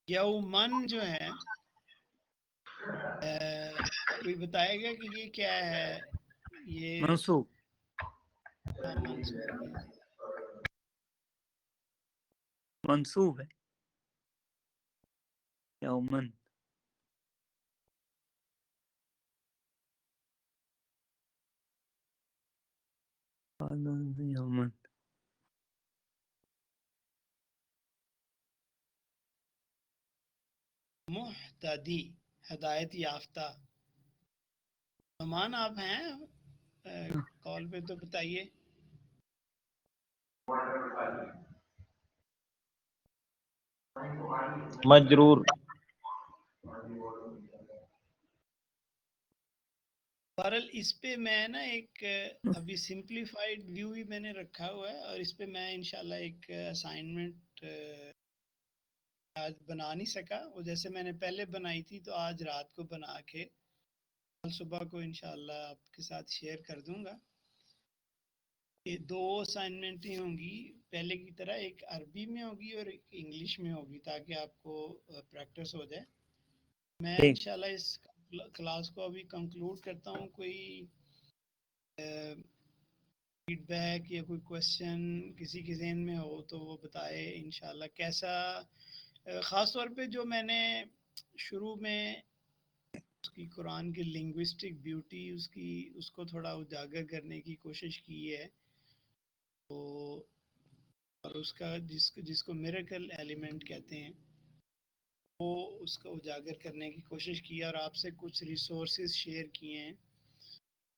یومن جو ہے کوئی بتائے گا کہ یہ کیا ہے؟ یہ منصوب. منصوب ہے جی. منصوب ہے یومن. یومن محتدی، ہدایت یافتہ. نعمان آپ ہیں کال پہ تو بتائیے. مجرور. بہرحال اس پہ میں نا ایک ابھی سمپلیفائڈ ویو ہی میں نے رکھا ہوا ہے، اور اس پہ میں انشاءاللہ ایک اسائنمنٹ آج بنا نہیں سکا، وہ جیسے میں نے پہلے بنائی تھی تو آج رات کو بنا کے کل صبح کو انشاءاللہ آپ کے ساتھ شیئر کر دوں گا. یہ دو اسائنمنٹ ہی ہوں گی، پہلے کی طرح ایک عربی میں ہوگی اور ایک انگلش میں ہوگی، تاکہ آپ کو پریکٹس ہو جائے. میں ٹھیک. انشاءاللہ اس کلاس کو ابھی کنکلوڈ کرتا ہوں. کوئی فیڈ بیک یا کوئی کوشچن کسی کے ذہن میں ہو تو وہ بتائے انشاءاللہ. کیسا خاص طور پہ جو میں نے شروع میں اس کی قرآن کی لنگوسٹک بیوٹی اس کو تھوڑا اجاگر کرنے کی کوشش کی ہے، تو اور اس کا جس کو میریکل ایلیمنٹ کہتے ہیں، وہ اس کو اجاگر کرنے کی کوشش کی، اور آپ سے کچھ ریسورسز شیئر کیے ہیں.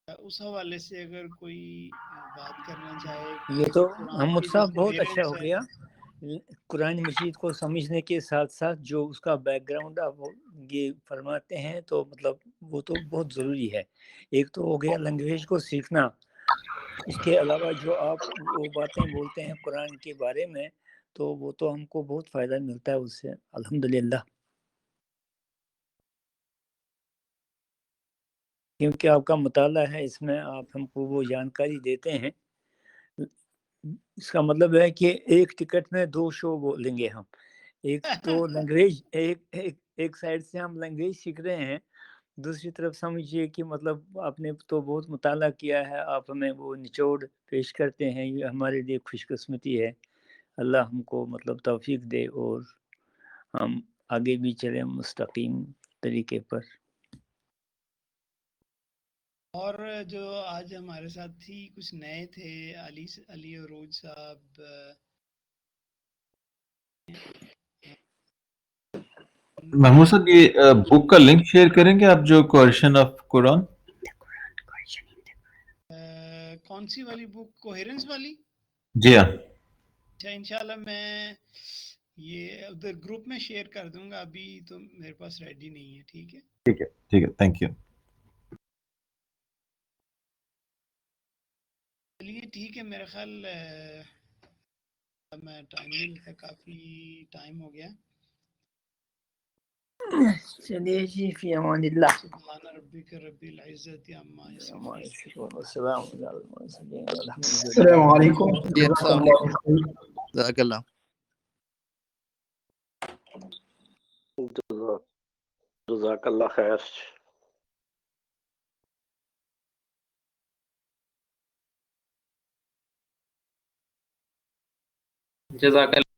اس حوالے سے اگر کوئی بات کرنا چاہے یہ تو قرآن محمود کی جو صاحب بہت اچھا coherence ہو ہے، گیا، قرآن مجید کو سمجھنے کے ساتھ ساتھ جو اس کا بیک گراؤنڈ آپ یہ فرماتے ہیں تو مطلب وہ تو بہت ضروری ہے۔ ایک تو ہو گیا لینگویج کو سیکھنا، اس کے علاوہ جو آپ وہ باتیں بولتے ہیں قرآن کے بارے میں تو وہ تو ہم کو بہت فائدہ ملتا ہے اس سے، الحمدللہ، کیونکہ آپ کا مطالعہ ہے، اس میں آپ ہم کو وہ جانکاری دیتے ہیں۔ اس کا مطلب ہے کہ ایک ٹکٹ میں 2 شو بولیں گے ہم، ایک تو لینگویج ایک سائڈ سے ہم لینگویج سیکھ رہے ہیں، دوسری طرف سمجھیے کہ مطلب آپ نے تو بہت مطالعہ کیا ہے، آپ ہمیں وہ نچوڑ پیش کرتے ہیں، یہ ہمارے لیے خوش قسمتی ہے۔ اللہ ہم کو مطلب توفیق دے اور ہم آگے بھی چلیں مستقیم طریقے پر۔ اور جو آج ہمارے ساتھ تھی کچھ نئے تھے، علی عروج صاحب، محمود صاحب یہ بک کا لنک شیئر کریں گے آپ جو کوئرشن آف قرآن؟ کون سی والی بک، کوہیرنس والی؟ جی ہاں، اچھا انشاءاللہ میں یہ ادھر گروپ میں شیئر کر دوں گا، ابھی تو میرے پاس ریڈی نہیں ہے۔ ٹھیک ہے، ٹھیک ہے، ٹھیک ہے، تھینک یو۔ چلیے ٹھیک ہے، میرا خیال میں ٹائم نہیں لکھا، کافی ٹائم ہو گیا۔ چلیے جی، فی امان اللہ، سبحان ربک رب العزت عما السلام یصفون۔ علیکم الحمد السلام للہ۔ علیکم، جی جزاک السلام اللہ علیکم، خیر۔ جزاک اللہ۔ جزاک اللہ خیر۔ جزاک اللہ